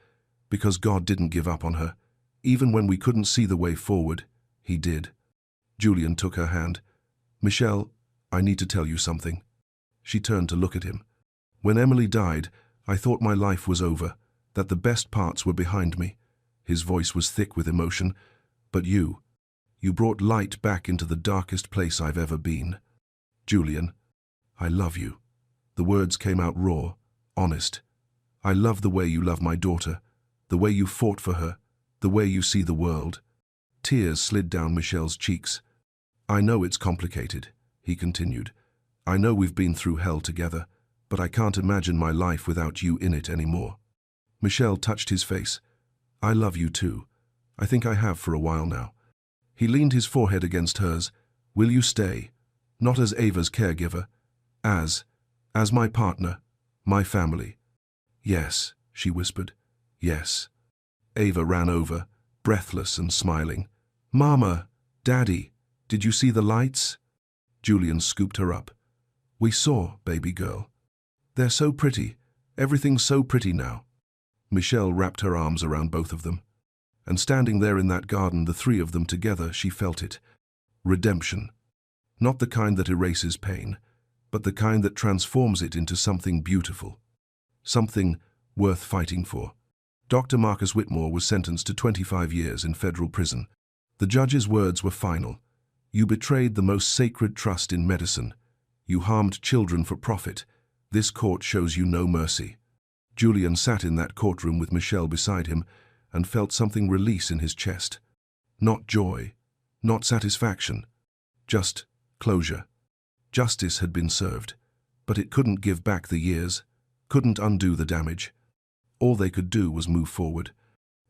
Because God didn't give up on her. Even when we couldn't see the way forward, he did. Julian took her hand. Michelle, I need to tell you something. She turned to look at him. When Emily died, I thought my life was over, that the best parts were behind me. His voice was thick with emotion. But you brought light back into the darkest place I've ever been. Julian, I love you. The words came out raw, honest. I love the way you love my daughter, the way you fought for her, the way you see the world. Tears slid down Michelle's cheeks. I know it's complicated, he continued. I know we've been through hell together, but I can't imagine my life without you in it anymore. Michelle touched his face. I love you too. I think I have for a while now. He leaned his forehead against hers. Will you stay? Not as Ava's caregiver, as my partner, my family. Yes, she whispered. Yes. Ava ran over, breathless and smiling. Mama, Daddy, did you see the lights? Julian scooped her up. We saw, baby girl. They're so pretty. Everything's so pretty now. Michelle wrapped her arms around both of them. And standing there in that garden, the 3 of them together, she felt it. Redemption. Not the kind that erases pain, but the kind that transforms it into something beautiful. Something worth fighting for. Dr. Marcus Whitmore was sentenced to 25 years in federal prison. The judge's words were final. You betrayed the most sacred trust in medicine. You harmed children for profit. This court shows you no mercy. Julian sat in that courtroom with Michelle beside him and felt something release in his chest. Not joy, not satisfaction, just closure. Justice had been served, but it couldn't give back the years, couldn't undo the damage. All they could do was move forward.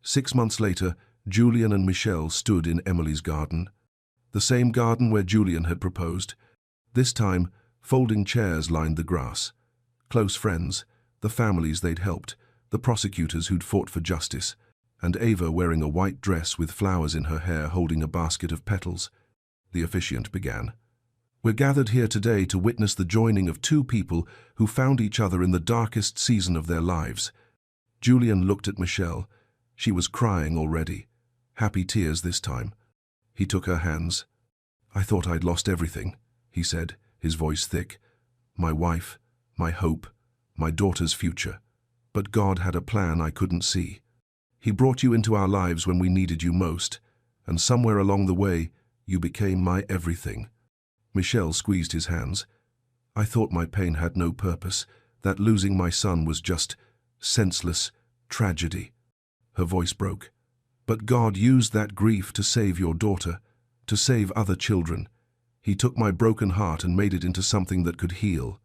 6 months later, Julian and Michelle stood in Emily's garden, the same garden where Julian had proposed. This time, folding chairs lined the grass. Close friends, the families they'd helped, the prosecutors who'd fought for justice, and Ava wearing a white dress with flowers in her hair holding a basket of petals. The officiant began. We're gathered here today to witness the joining of two people who found each other in the darkest season of their lives. Julian looked at Michelle. She was crying already. Happy tears this time. He took her hands. I thought I'd lost everything, he said, his voice thick. My wife, my hope, my daughter's future. But God had a plan I couldn't see. He brought you into our lives when we needed you most, and somewhere along the way, you became my everything. Michelle squeezed his hands. I thought my pain had no purpose, that losing my son was just senseless tragedy. Her voice broke. But God used that grief to save your daughter, to save other children. He took my broken heart and made it into something that could heal.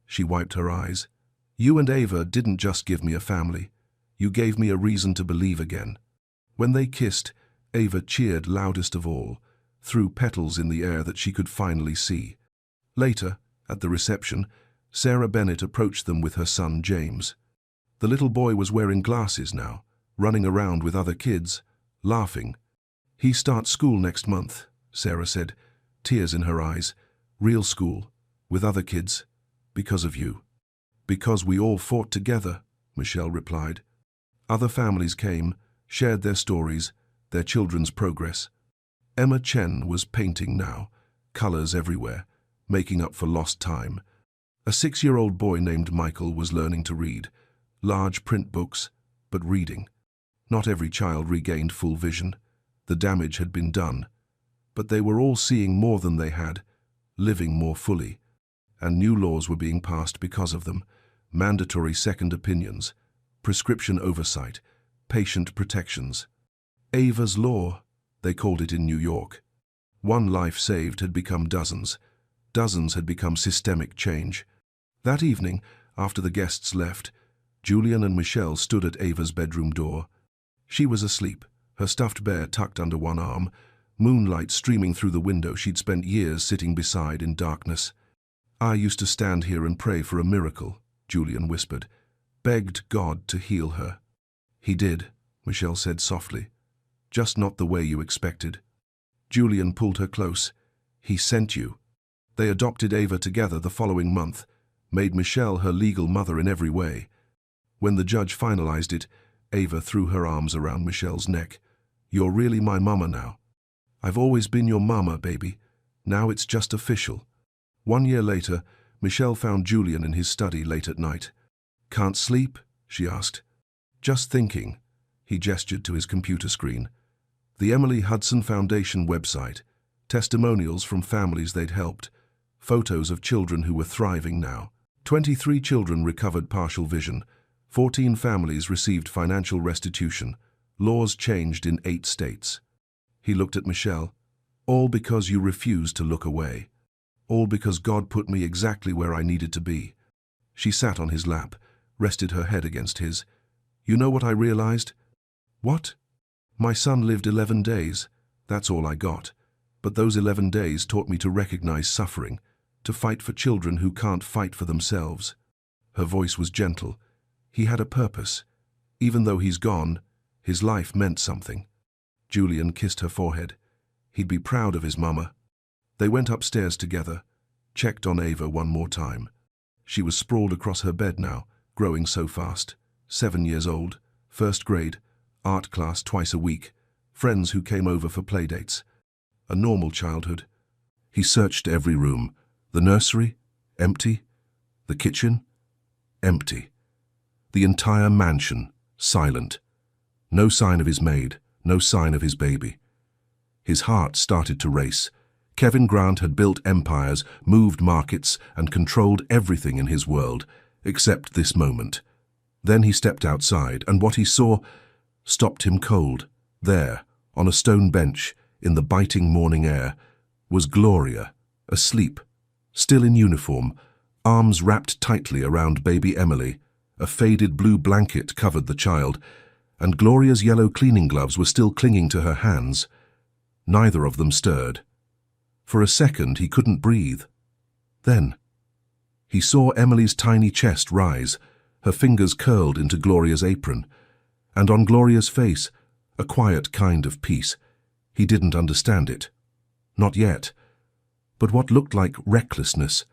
She wiped her eyes. You and Ava didn't just give me a family. You gave me a reason to believe again. When they kissed, Ava cheered loudest of all, threw petals in the air that she could finally see. Later, at the reception, Sarah Bennett approached them with her son James. The little boy was wearing glasses now, running around with other kids, laughing. He starts school next month, Sarah said, tears in her eyes. Real school, with other kids, because of you. Because we all fought together, Michelle replied. Other families came, shared their stories, their children's progress. Emma Chen was painting now, colors everywhere, making up for lost time. A 6-year-old boy named Michael was learning to read, large print books, but reading. Not every child regained full vision. The damage had been done. But they were all seeing more than they had, living more fully. And new laws were being passed because of them. Mandatory second opinions, prescription oversight, patient protections. Ava's Law, they called it in New York. One life saved had become dozens. Dozens had become systemic change. That evening, after the guests left, Julian and Michelle stood at Ava's bedroom door. She was asleep, her stuffed bear tucked under one arm, moonlight streaming through the window she'd spent years sitting beside in darkness. I used to stand here and pray for a miracle, Julian whispered, begged God to heal her. He did, Michelle said softly, just not the way you expected. Julian pulled her close. He sent you. They adopted Ava together the following month, made Michelle her legal mother in every way. When the judge finalized it, Ava threw her arms around Michelle's neck. You're really my mama now. I've always been your mama, baby. Now it's just official. 1 year later, Michelle found Julian in his study late at night. Can't sleep? She asked. Just thinking. He gestured to his computer screen. The Emily Hudson Foundation website, testimonials from families they'd helped, photos of children who were thriving now. 23 children recovered partial vision. 14 families received financial restitution. Laws changed in 8 states. He looked at Michelle. All because you refused to look away. All because God put me exactly where I needed to be. She sat on his lap, rested her head against his. You know what I realized? What? My son lived 11 days. That's all I got. But those 11 days taught me to recognize suffering, to fight for children who can't fight for themselves. Her voice was gentle. He had a purpose. Even though he's gone, his life meant something. Julian kissed her forehead. He'd be proud of his mama. They went upstairs together, checked on Ava one more time. She was sprawled across her bed now, growing so fast. 7 years old, 1st grade, art class twice a week, friends who came over for playdates. A normal childhood. He searched every room. The nursery? Empty. The kitchen? Empty. The entire mansion, silent. No sign of his maid, no sign of his baby. His heart started to race. Kevin Grant had built empires, moved markets, and controlled everything in his world, except this moment. Then he stepped outside, and what he saw stopped him cold. There, on a stone bench, in the biting morning air, was Gloria, asleep, still in uniform, arms wrapped tightly around baby Emily. A faded blue blanket covered the child, and Gloria's yellow cleaning gloves were still clinging to her hands. Neither of them stirred. For a second, he couldn't breathe. Then, he saw Emily's tiny chest rise, her fingers curled into Gloria's apron, and on Gloria's face, a quiet kind of peace. He didn't understand it. Not yet. But what looked like recklessness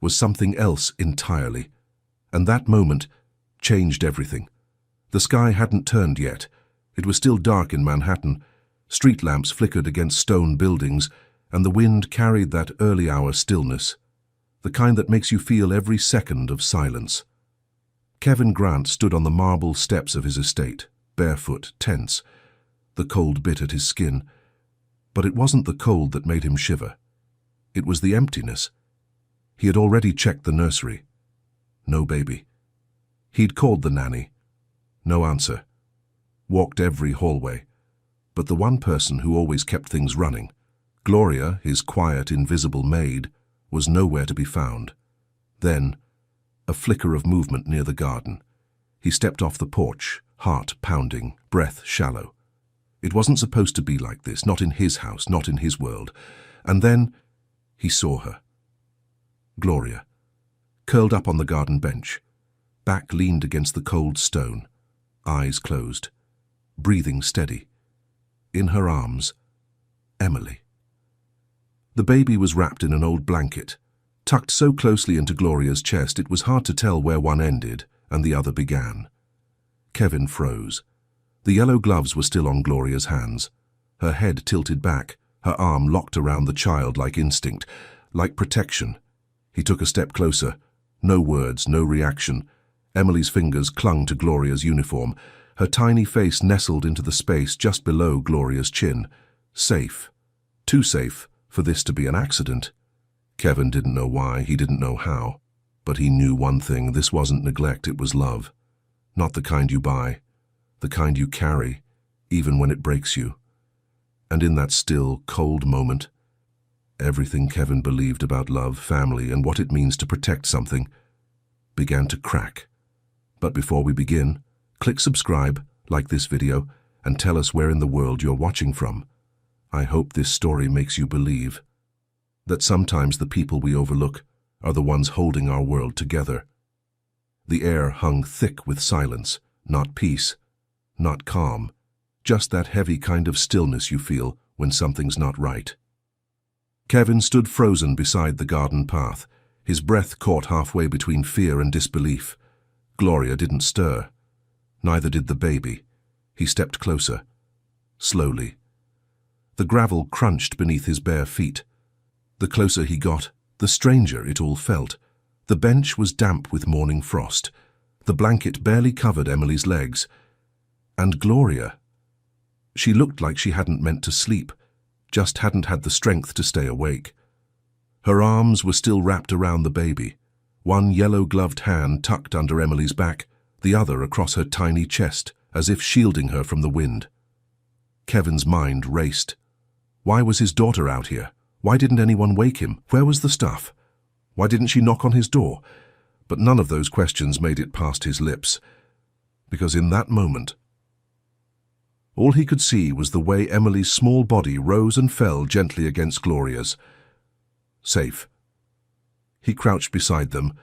was something else entirely, and that moment changed everything. The sky hadn't turned yet. It was still dark in Manhattan. Street lamps flickered against stone buildings, and the wind carried that early-hour stillness, the kind that makes you feel every second of silence. Kevin Grant stood on the marble steps of his estate, barefoot, tense. The cold bit at his skin. But it wasn't the cold that made him shiver. It was the emptiness. He had already checked the nursery. No baby. He'd called the nanny. No answer. Walked every hallway. But the one person who always kept things running, Gloria, his quiet, invisible maid, was nowhere to be found. Then, a flicker of movement near the garden. He stepped off the porch, heart pounding, breath shallow. It wasn't supposed to be like this, not in his house, not in his world. And then, he saw her. Gloria, curled up on the garden bench, back leaned against the cold stone, eyes closed, breathing steady. In her arms, Emily. The baby was wrapped in an old blanket, tucked so closely into Gloria's chest it was hard to tell where one ended and the other began. Kevin froze. The yellow gloves were still on Gloria's hands, her head tilted back, her arm locked around the child like instinct, like protection. He took a step closer. No words, no reaction. Emily's fingers clung to Gloria's uniform, her tiny face nestled into the space just below Gloria's chin. Safe. Too safe for this to be an accident. Kevin didn't know why, he didn't know how. But he knew one thing, this wasn't neglect, it was love. Not the kind you buy, the kind you carry, even when it breaks you. And in that still, cold moment, everything Kevin believed about love, family, and what it means to protect something began to crack. But before we begin, click subscribe, like this video, and tell us where in the world you're watching from. I hope this story makes you believe that sometimes the people we overlook are the ones holding our world together. The air hung thick with silence, not peace, not calm, just that heavy kind of stillness you feel when something's not right. Kevin stood frozen beside the garden path, his breath caught halfway between fear and disbelief. Gloria didn't stir. Neither did the baby. He stepped closer. Slowly. The gravel crunched beneath his bare feet. The closer he got, the stranger it all felt. The bench was damp with morning frost. The blanket barely covered Emily's legs. And Gloria. She looked like she hadn't meant to sleep, just hadn't had the strength to stay awake. Her arms were still wrapped around the baby, one yellow-gloved hand tucked under Emily's back, the other across her tiny chest, as if shielding her from the wind. Kevin's mind raced. Why was his daughter out here? Why didn't anyone wake him? Where was the stuff? Why didn't she knock on his door? But none of those questions made it past his lips, because in that moment, all he could see was the way Emily's small body rose and fell gently against Gloria's. Safe. He crouched beside them,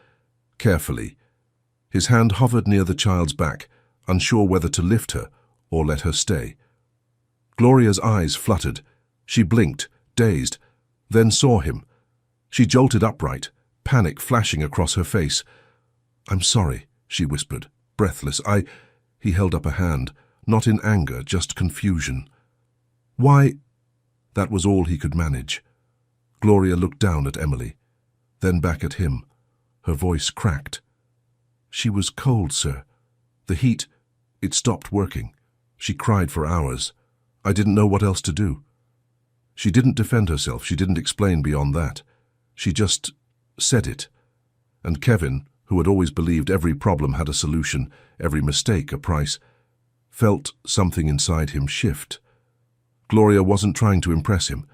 carefully. His hand hovered near the child's back, unsure whether to lift her or let her stay. Gloria's eyes fluttered. She blinked, dazed, then saw him. She jolted upright, panic flashing across her face. "I'm sorry," she whispered, breathless. He held up a hand, not in anger, just confusion. "Why?" That was all he could manage. Gloria looked down at Emily, then back at him. Her voice cracked. "She was cold, sir. The heat, it stopped working. She cried for hours. I didn't know what else to do." She didn't defend herself, she didn't explain beyond that. She just said it. And Kevin, who had always believed every problem had a solution, every mistake a price, felt something inside him shift. Gloria wasn't trying to impress him.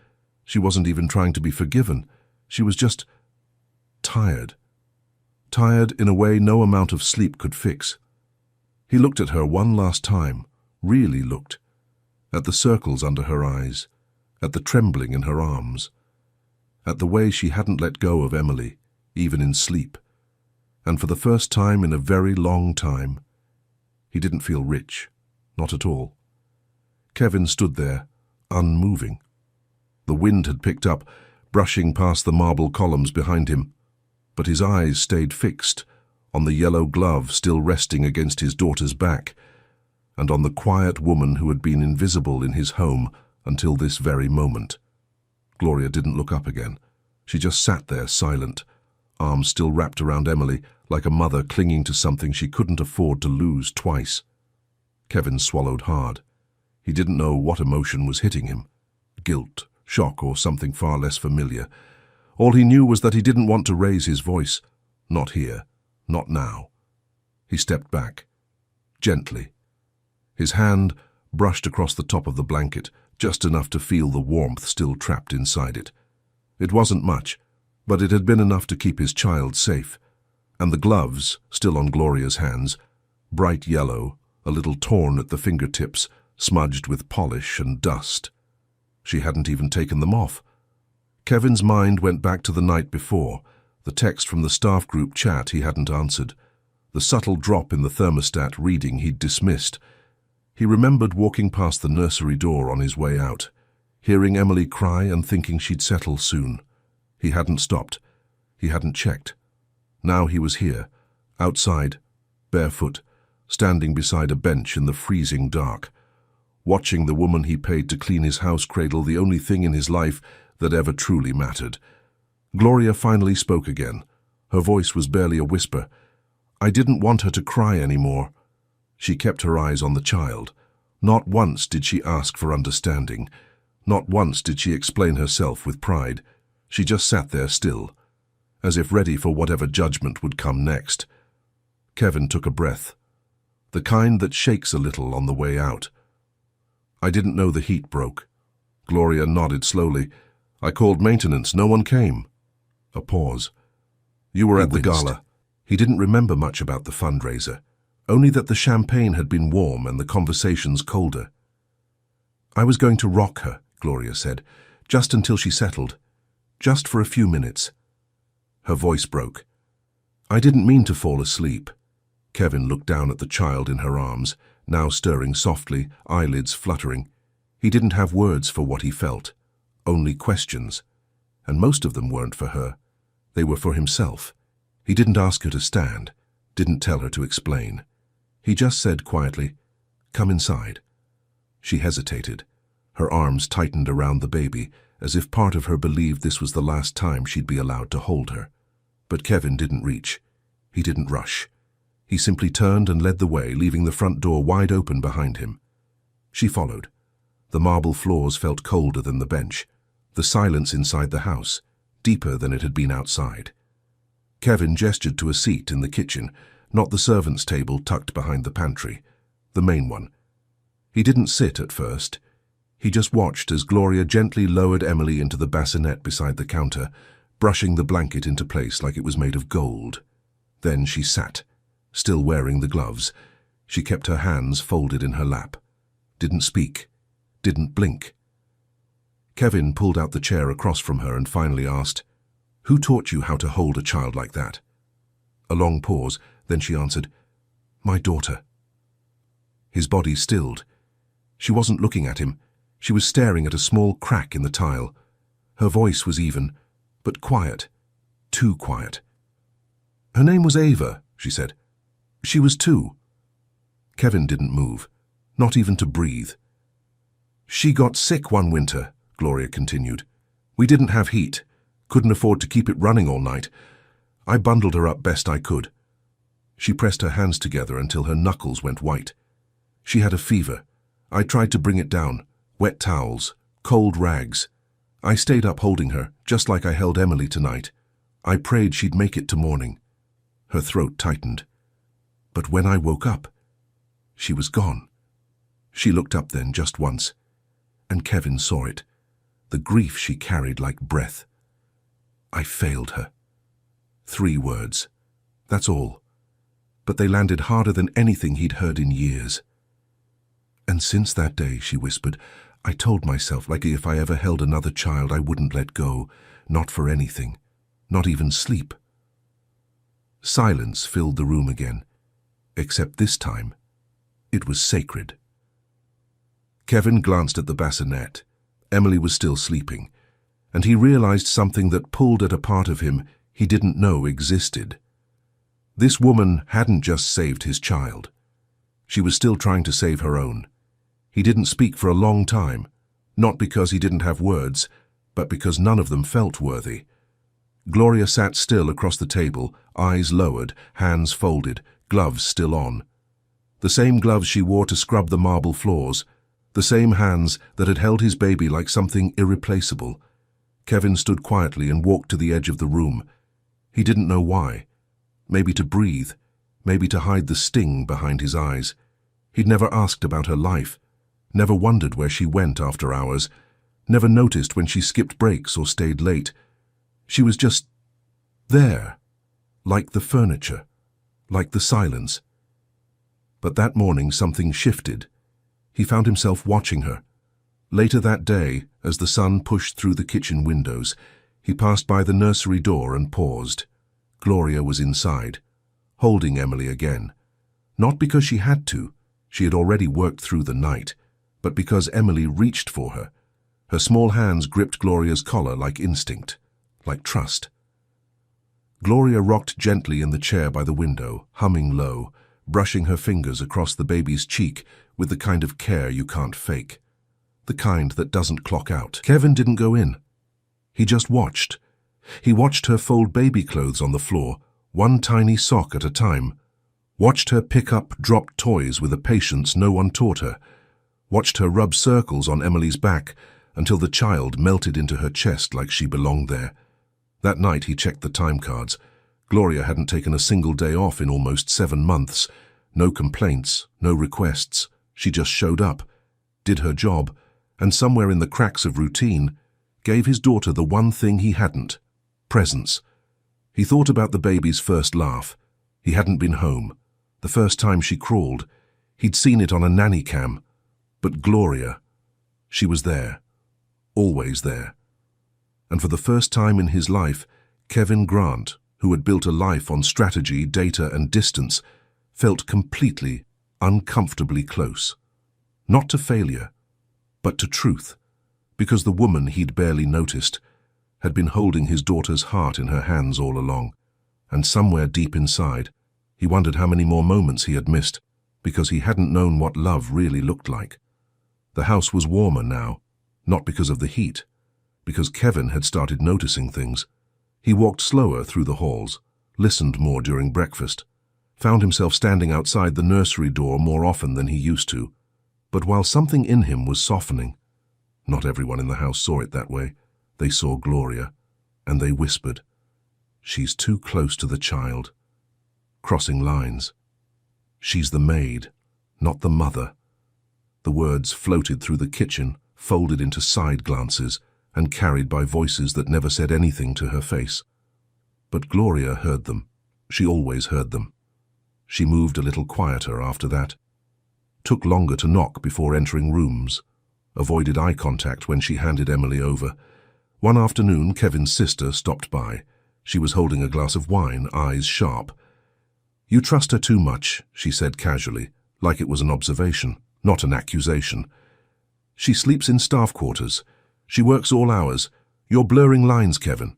She wasn't even trying to be forgiven. She was just tired. Tired in a way no amount of sleep could fix. He looked at her one last time, really looked, at the circles under her eyes, at the trembling in her arms, at the way she hadn't let go of Emily, even in sleep. And for the first time in a very long time, he didn't feel rich, not at all. Kevin stood there, unmoving. The wind had picked up, brushing past the marble columns behind him, but his eyes stayed fixed on the yellow glove still resting against his daughter's back, and on the quiet woman who had been invisible in his home until this very moment. Gloria didn't look up again. She just sat there silent, arms still wrapped around Emily, like a mother clinging to something she couldn't afford to lose twice. Kevin swallowed hard. He didn't know what emotion was hitting him. Guilt, shock, or something far less familiar. All he knew was that he didn't want to raise his voice. Not here. Not now. He stepped back. Gently. His hand brushed across the top of the blanket, just enough to feel the warmth still trapped inside it. It wasn't much, but it had been enough to keep his child safe. And the gloves, still on Gloria's hands, bright yellow, a little torn at the fingertips, smudged with polish and dust. She hadn't even taken them off. Kevin's mind went back to the night before, the text from the staff group chat he hadn't answered, the subtle drop in the thermostat reading he'd dismissed. He remembered walking past the nursery door on his way out, hearing Emily cry and thinking she'd settle soon. He hadn't stopped. He hadn't checked. Now he was here, outside, barefoot, standing beside a bench in the freezing dark, watching the woman he paid to clean his house cradle the only thing in his life that ever truly mattered. Gloria finally spoke again. Her voice was barely a whisper. I didn't want her to cry anymore. She kept her eyes on the child. Not once did she ask for understanding. Not once did she explain herself with pride. She just sat there still, as if ready for whatever judgment would come next. Kevin took a breath, the kind that shakes a little on the way out. I didn't know the heat broke. Gloria nodded slowly. I called maintenance. No one came. A pause. You were at the gala. He didn't remember much about the fundraiser, only that the champagne had been warm and the conversations colder. I was going to rock her, Gloria said, just until she settled. Just for a few minutes. Her voice broke. I didn't mean to fall asleep. Kevin looked down at the child in her arms, now stirring softly, eyelids fluttering. He didn't have words for what he felt, only questions. And most of them weren't for her. They were for himself. He didn't ask her to stand, didn't tell her to explain. He just said quietly, "Come inside." She hesitated. Her arms tightened around the baby, as if part of her believed this was the last time she'd be allowed to hold her. But Kevin didn't reach. He didn't rush. He simply turned and led the way, leaving the front door wide open behind him. She followed. The marble floors felt colder than the bench. The silence inside the house, deeper than it had been outside. Kevin gestured to a seat in the kitchen, not the servants' table tucked behind the pantry, the main one. He didn't sit at first. He just watched as Gloria gently lowered Emily into the bassinet beside the counter, brushing the blanket into place like it was made of gold. Then she sat, still wearing the gloves. She kept her hands folded in her lap. Didn't speak. Didn't blink. Kevin pulled out the chair across from her and finally asked, "Who taught you how to hold a child like that?" A long pause, then she answered, "My daughter." His body stilled. She wasn't looking at him. She was staring at a small crack in the tile. Her voice was even, but quiet. Too quiet. "Her name was Ava," she said. "She was 2. Kevin didn't move, not even to breathe. "She got sick one winter," Gloria continued. "We didn't have heat, couldn't afford to keep it running all night. I bundled her up best I could." She pressed her hands together until her knuckles went white. "She had a fever. I tried to bring it down. Wet towels, cold rags. I stayed up holding her, just like I held Emily tonight. I prayed she'd make it to morning." Her throat tightened. "But when I woke up, she was gone." She looked up then just once, and Kevin saw it, the grief she carried like breath. "I failed her." 3 words. That's all. But they landed harder than anything he'd heard in years. And since that day, she whispered, I told myself, like if I ever held another child, I wouldn't let go, not for anything, not even sleep. Silence filled the room again, except this time, it was sacred. Kevin glanced at the bassinet. Emily was still sleeping, and he realized something that pulled at a part of him he didn't know existed. This woman hadn't just saved his child. She was still trying to save her own. He didn't speak for a long time, not because he didn't have words, but because none of them felt worthy. Gloria sat still across the table, eyes lowered, hands folded, gloves still on. The same gloves she wore to scrub the marble floors, the same hands that had held his baby like something irreplaceable. Kevin stood quietly and walked to the edge of the room. He didn't know why. Maybe to breathe, maybe to hide the sting behind his eyes. He'd never asked about her life, never wondered where she went after hours, never noticed when she skipped breaks or stayed late. She was just there, like the furniture, like the silence. But that morning something shifted. He found himself watching her. Later that day, as the sun pushed through the kitchen windows, he passed by the nursery door and paused. Gloria was inside, holding Emily again. Not because she had to, she had already worked through the night, but because Emily reached for her. Her small hands gripped Gloria's collar like instinct, like trust. Gloria rocked gently in the chair by the window, humming low, brushing her fingers across the baby's cheek with the kind of care you can't fake, the kind that doesn't clock out. Kevin didn't go in. He just watched. He watched her fold baby clothes on the floor, one tiny sock at a time, watched her pick up dropped toys with a patience no one taught her, watched her rub circles on Emily's back until the child melted into her chest like she belonged there. That night he checked the time cards. Gloria hadn't taken a single day off in almost 7 months. No complaints, no requests. She just showed up, did her job, and somewhere in the cracks of routine, gave his daughter the one thing he hadn't: presence. He thought about the baby's first laugh. He hadn't been home. The first time she crawled. He'd seen it on a nanny cam. But Gloria, she was there. Always there. And for the first time in his life, Kevin Grant, who had built a life on strategy, data, and distance, felt completely, uncomfortably close. Not to failure, but to truth, because the woman he'd barely noticed had been holding his daughter's heart in her hands all along, and somewhere deep inside, he wondered how many more moments he had missed, because he hadn't known what love really looked like. The house was warmer now, not because of the heat, because Kevin had started noticing things. He walked slower through the halls, listened more during breakfast, found himself standing outside the nursery door more often than he used to. But while something in him was softening, not everyone in the house saw it that way. They saw Gloria, and they whispered, "She's too close to the child." Crossing lines. "She's the maid, not the mother." The words floated through the kitchen, folded into side glances, and carried by voices that never said anything to her face. But Gloria heard them. She always heard them. She moved a little quieter after that. Took longer to knock before entering rooms. Avoided eye contact when she handed Emily over. One afternoon, Kevin's sister stopped by. She was holding a glass of wine, eyes sharp. "You trust her too much," she said casually, like it was an observation, not an accusation. "She sleeps in staff quarters. She works all hours. You're blurring lines, Kevin."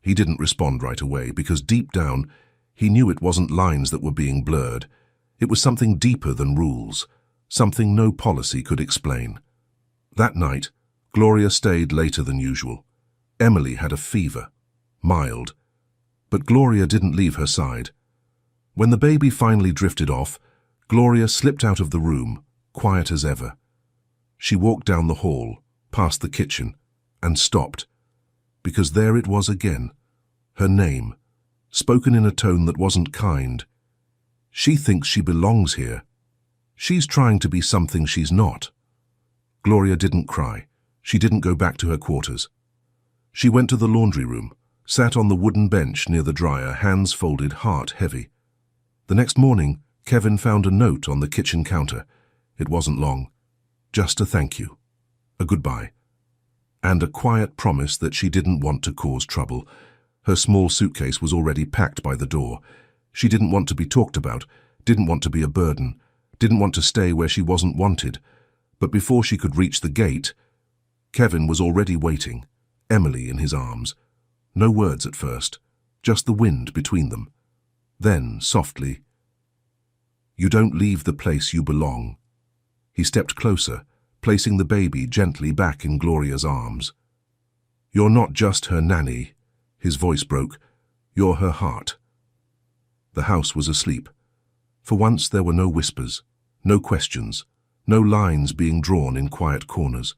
He didn't respond right away, because deep down, he knew it wasn't lines that were being blurred. It was something deeper than rules, something no policy could explain. That night, Gloria stayed later than usual. Emily had a fever, mild, but Gloria didn't leave her side. When the baby finally drifted off, Gloria slipped out of the room, quiet as ever. She walked down the hall, past the kitchen, and stopped, because there it was again, her name, spoken in a tone that wasn't kind. She thinks she belongs here. She's trying to be something she's not. Gloria didn't cry. She didn't go back to her quarters. She went to the laundry room, sat on the wooden bench near the dryer, hands folded, heart heavy. The next morning, Kevin found a note on the kitchen counter. It wasn't long. Just a thank you, a goodbye, and a quiet promise that she didn't want to cause trouble. Her small suitcase was already packed by the door. She didn't want to be talked about, didn't want to be a burden, didn't want to stay where she wasn't wanted. But before she could reach the gate, Kevin was already waiting, Emily in his arms. No words at first, just the wind between them. Then, softly, "You don't leave the place you belong." He stepped closer, placing the baby gently back in Gloria's arms. "You're not just her nanny," his voice broke. "You're her heart." The house was asleep. For once there were no whispers, no questions, no lines being drawn in quiet corners.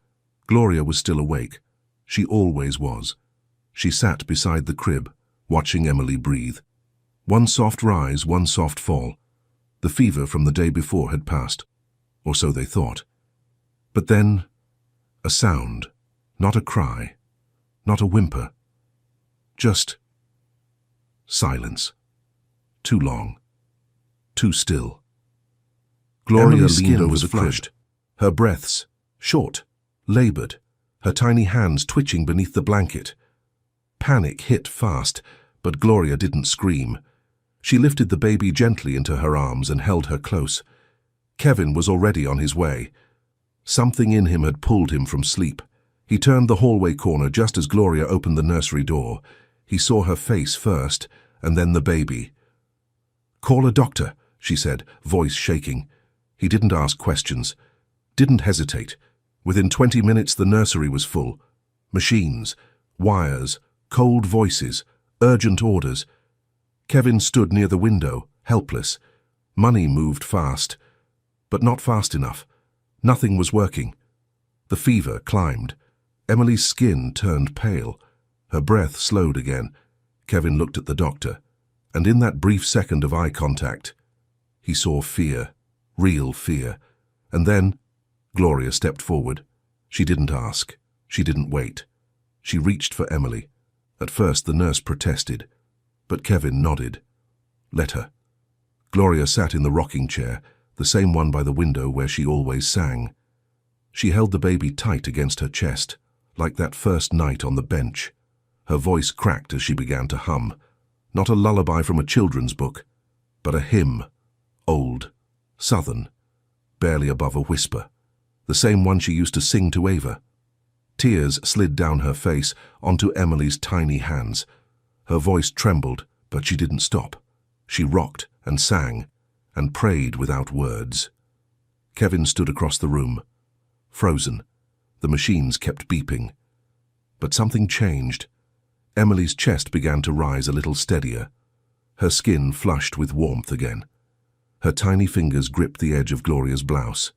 Gloria was still awake. She always was. She sat beside the crib, watching Emily breathe. One soft rise, one soft fall. The fever from the day before had passed, or so they thought. But then, a sound, not a cry, not a whimper, just silence. Too long, too still. Gloria leaned over the crib, her breaths short, labored, her tiny hands twitching beneath the blanket. Panic hit fast, but Gloria didn't scream. She lifted the baby gently into her arms and held her close. Kevin was already on his way. Something in him had pulled him from sleep. He turned the hallway corner just as Gloria opened the nursery door. He saw her face first, and then the baby. "Call a doctor," she said, voice shaking. He didn't ask questions, didn't hesitate. Within 20 minutes the nursery was full. Machines, wires, cold voices, urgent orders. Kevin stood near the window, helpless. Money moved fast, but not fast enough. Nothing was working. The fever climbed. Emily's skin turned pale. Her breath slowed again. Kevin looked at the doctor, and in that brief second of eye contact, he saw fear, real fear. And then Gloria stepped forward. She didn't ask. She didn't wait. She reached for Emily. At first the nurse protested, but Kevin nodded. Let her. Gloria sat in the rocking chair, the same one by the window where she always sang. She held the baby tight against her chest, like that first night on the bench. Her voice cracked as she began to hum. Not a lullaby from a children's book, but a hymn, old, southern, barely above a whisper, the same one she used to sing to Ava. Tears slid down her face onto Emily's tiny hands. Her voice trembled, but she didn't stop. She rocked and sang and prayed without words. Kevin stood across the room, frozen. The machines kept beeping. But something changed. Emily's chest began to rise a little steadier. Her skin flushed with warmth again. Her tiny fingers gripped the edge of Gloria's blouse.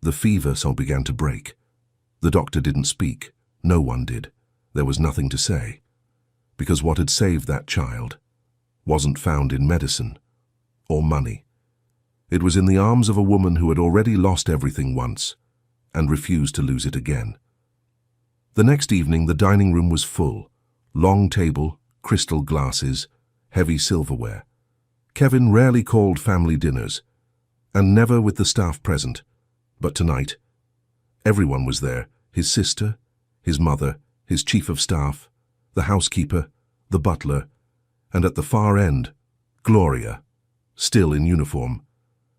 The fever began to break. The doctor didn't speak. No one did. There was nothing to say. Because what had saved that child wasn't found in medicine or money. It was in the arms of a woman who had already lost everything once and refused to lose it again. The next evening the dining room was full. Long table, crystal glasses, heavy silverware. Kevin rarely called family dinners, and never with the staff present. But tonight, everyone was there. His sister, his mother, his chief of staff, the housekeeper, the butler, and at the far end, Gloria, still in uniform,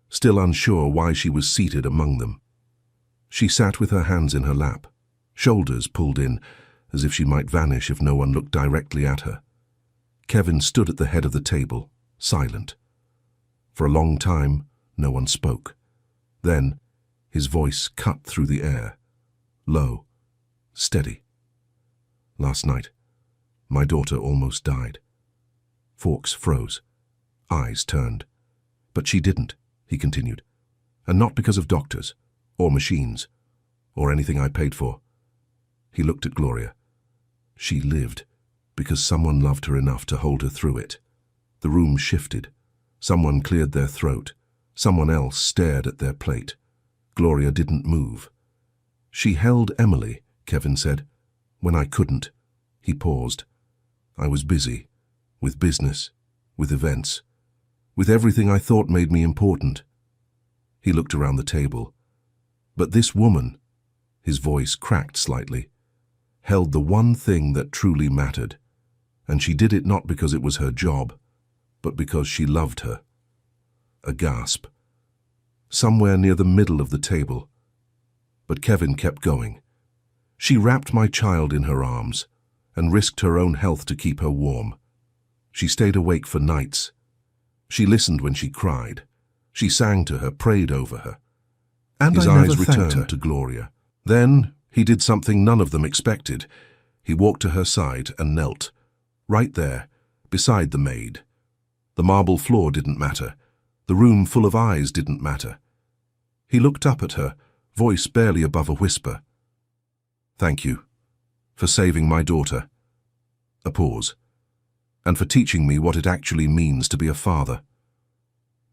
still unsure why she was seated among them. She sat with her hands in her lap, shoulders pulled in, as if she might vanish if no one looked directly at her. Kevin stood at the head of the table, silent. For a long time, no one spoke. Then, his voice cut through the air, low, steady. "Last night, my daughter almost died." Fawkes froze, eyes turned. "But she didn't," he continued. "And not because of doctors, or machines, or anything I paid for." He looked at Gloria. She lived because someone loved her enough to hold her through it. The room shifted. Someone cleared their throat. Someone else stared at their plate. Gloria didn't move. "She held Emily," Kevin said. "When I couldn't." He paused. "I was busy, with business, with events, with everything I thought made me important." He looked around the table. "But this woman," His voice cracked slightly. Held the one thing that truly mattered. And she did it not because it was her job, but because she loved her. A gasp. Somewhere near the middle of the table. But Kevin kept going. She wrapped my child in her arms and risked her own health to keep her warm. She stayed awake for nights. She listened when she cried. She sang to her, prayed over her. And his eyes returned to Gloria. Then he did something none of them expected. He walked to her side and knelt. Right there, beside the maid. The marble floor didn't matter. The room full of eyes didn't matter. He looked up at her, voice barely above a whisper. "Thank you for saving my daughter." A pause. "And for teaching me what it actually means to be a father."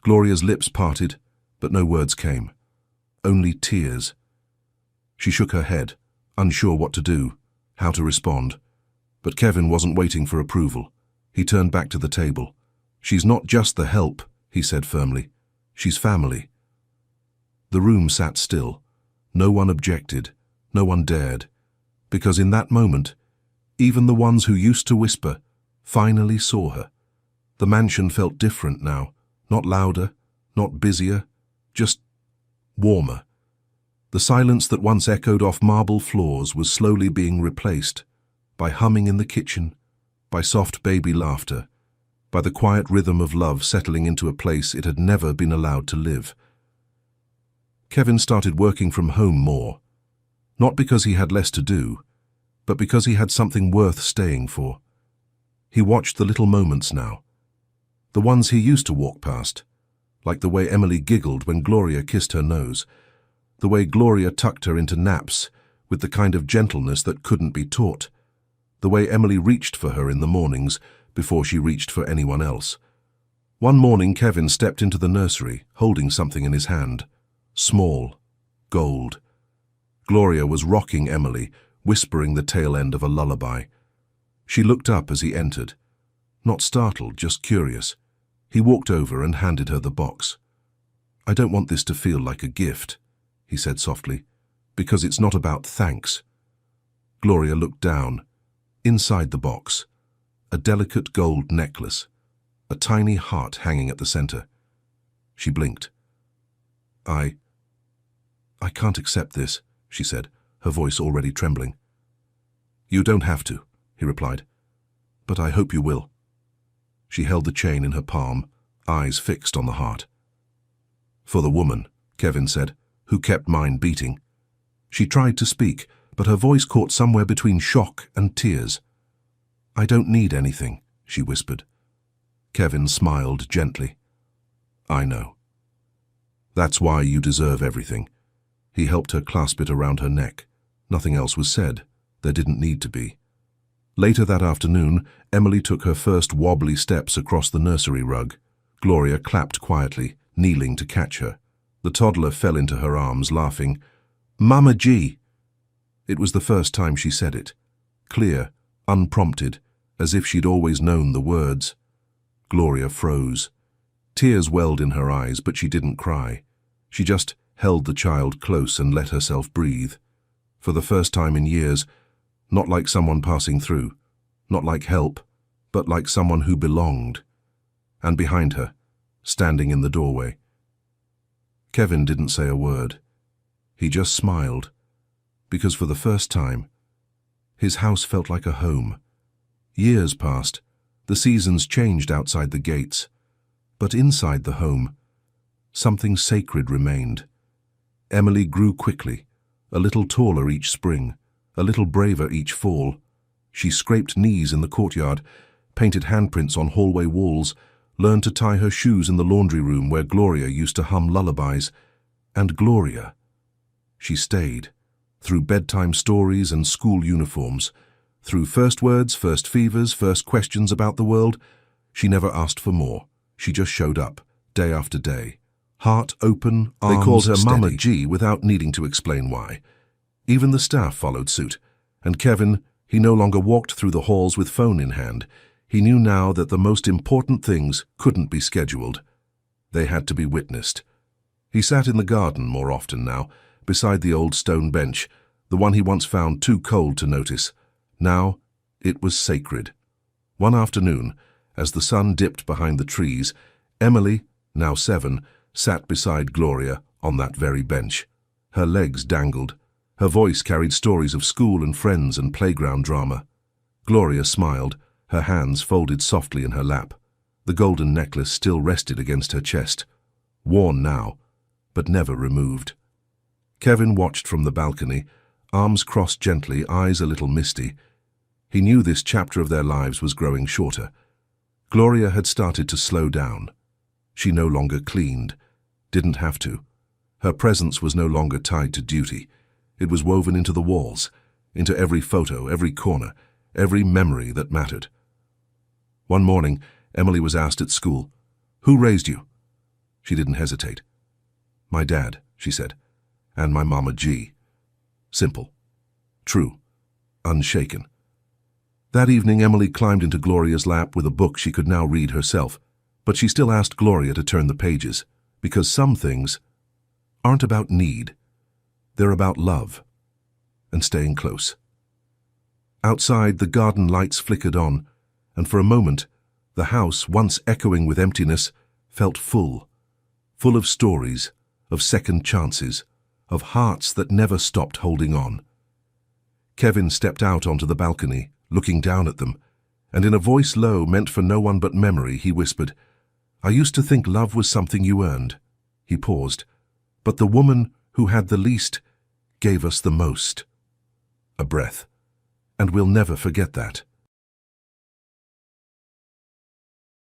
Gloria's lips parted, but no words came. Only tears. She shook her head, unsure what to do, how to respond. But Kevin wasn't waiting for approval. He turned back to the table. "She's not just the help," he said firmly. "She's family." The room sat still. No one objected. No one dared. Because in that moment, even the ones who used to whisper finally saw her. The mansion felt different now. Not louder, not busier, just warmer. The silence that once echoed off marble floors was slowly being replaced by humming in the kitchen, by soft baby laughter, by the quiet rhythm of love settling into a place it had never been allowed to live. Kevin started working from home more, not because he had less to do, but because he had something worth staying for. He watched the little moments now, the ones he used to walk past, like the way Emily giggled when Gloria kissed her nose, the way Gloria tucked her into naps with the kind of gentleness that couldn't be taught, the way Emily reached for her in the mornings before she reached for anyone else. One morning Kevin stepped into the nursery, holding something in his hand. Small, gold. Gloria was rocking Emily, whispering the tail end of a lullaby. She looked up as he entered. Not startled, just curious. He walked over and handed her the box. "I don't want this to feel like a gift," he said softly, "because it's not about thanks." Gloria looked down. Inside the box, a delicate gold necklace, a tiny heart hanging at the center. She blinked. I can't accept this," she said, her voice already trembling. "You don't have to," he replied, "but I hope you will." She held the chain in her palm, eyes fixed on the heart. "For the woman," Kevin said, "who kept mine beating." She tried to speak, but her voice caught somewhere between shock and tears. "I don't need anything," she whispered. Kevin smiled gently. "I know. That's why you deserve everything." He helped her clasp it around her neck. Nothing else was said. There didn't need to be. Later that afternoon, Emily took her first wobbly steps across the nursery rug. Gloria clapped quietly, kneeling to catch her. The toddler fell into her arms, laughing, "Mama G!" It was the first time she said it. Clear, unprompted, as if she'd always known the words. Gloria froze. Tears welled in her eyes, but she didn't cry. She just held the child close and let herself breathe. For the first time in years, not like someone passing through, not like help, but like someone who belonged. And behind her, standing in the doorway. Kevin didn't say a word. He just smiled, because for the first time, his house felt like a home. Years passed, the seasons changed outside the gates, but inside the home, something sacred remained. Emily grew quickly, a little taller each spring, a little braver each fall. She scraped knees in the courtyard, painted handprints on hallway walls, learned to tie her shoes in the laundry room where Gloria used to hum lullabies. And Gloria, she stayed, through bedtime stories and school uniforms, through first words, first fevers, first questions about the world. She never asked for more. She just showed up, day after day. Heart open, arms steady. They called her Mama G without needing to explain why. Even the staff followed suit. And Kevin, he no longer walked through the halls with phone in hand. He knew now that the most important things couldn't be scheduled. They had to be witnessed. He sat in the garden more often now, beside the old stone bench, the one he once found too cold to notice. Now, it was sacred. One afternoon, as the sun dipped behind the trees, Emily, now 7, sat beside Gloria on that very bench. Her legs dangled. Her voice carried stories of school and friends and playground drama. Gloria smiled, her hands folded softly in her lap. The golden necklace still rested against her chest, worn now, but never removed. Kevin watched from the balcony, arms crossed gently, eyes a little misty. He knew this chapter of their lives was growing shorter. Gloria had started to slow down. She no longer cleaned, didn't have to. Her presence was no longer tied to duty. It was woven into the walls, into every photo, every corner, every memory that mattered. One morning, Emily was asked at school, "Who raised you?" She didn't hesitate. "My dad," she said, "and my Mama G." Simple. True. Unshaken. That evening, Emily climbed into Gloria's lap with a book she could now read herself, but she still asked Gloria to turn the pages, because some things aren't about need. They're about love and staying close. Outside, the garden lights flickered on, and for a moment, the house, once echoing with emptiness, felt full of stories, of second chances, of hearts that never stopped holding on. Kevin stepped out onto the balcony, looking down at them, and in a voice low, meant for no one but memory, he whispered, "I used to think love was something you earned." He paused. "But the woman who had the least gave us the most." A breath. "And we'll never forget that."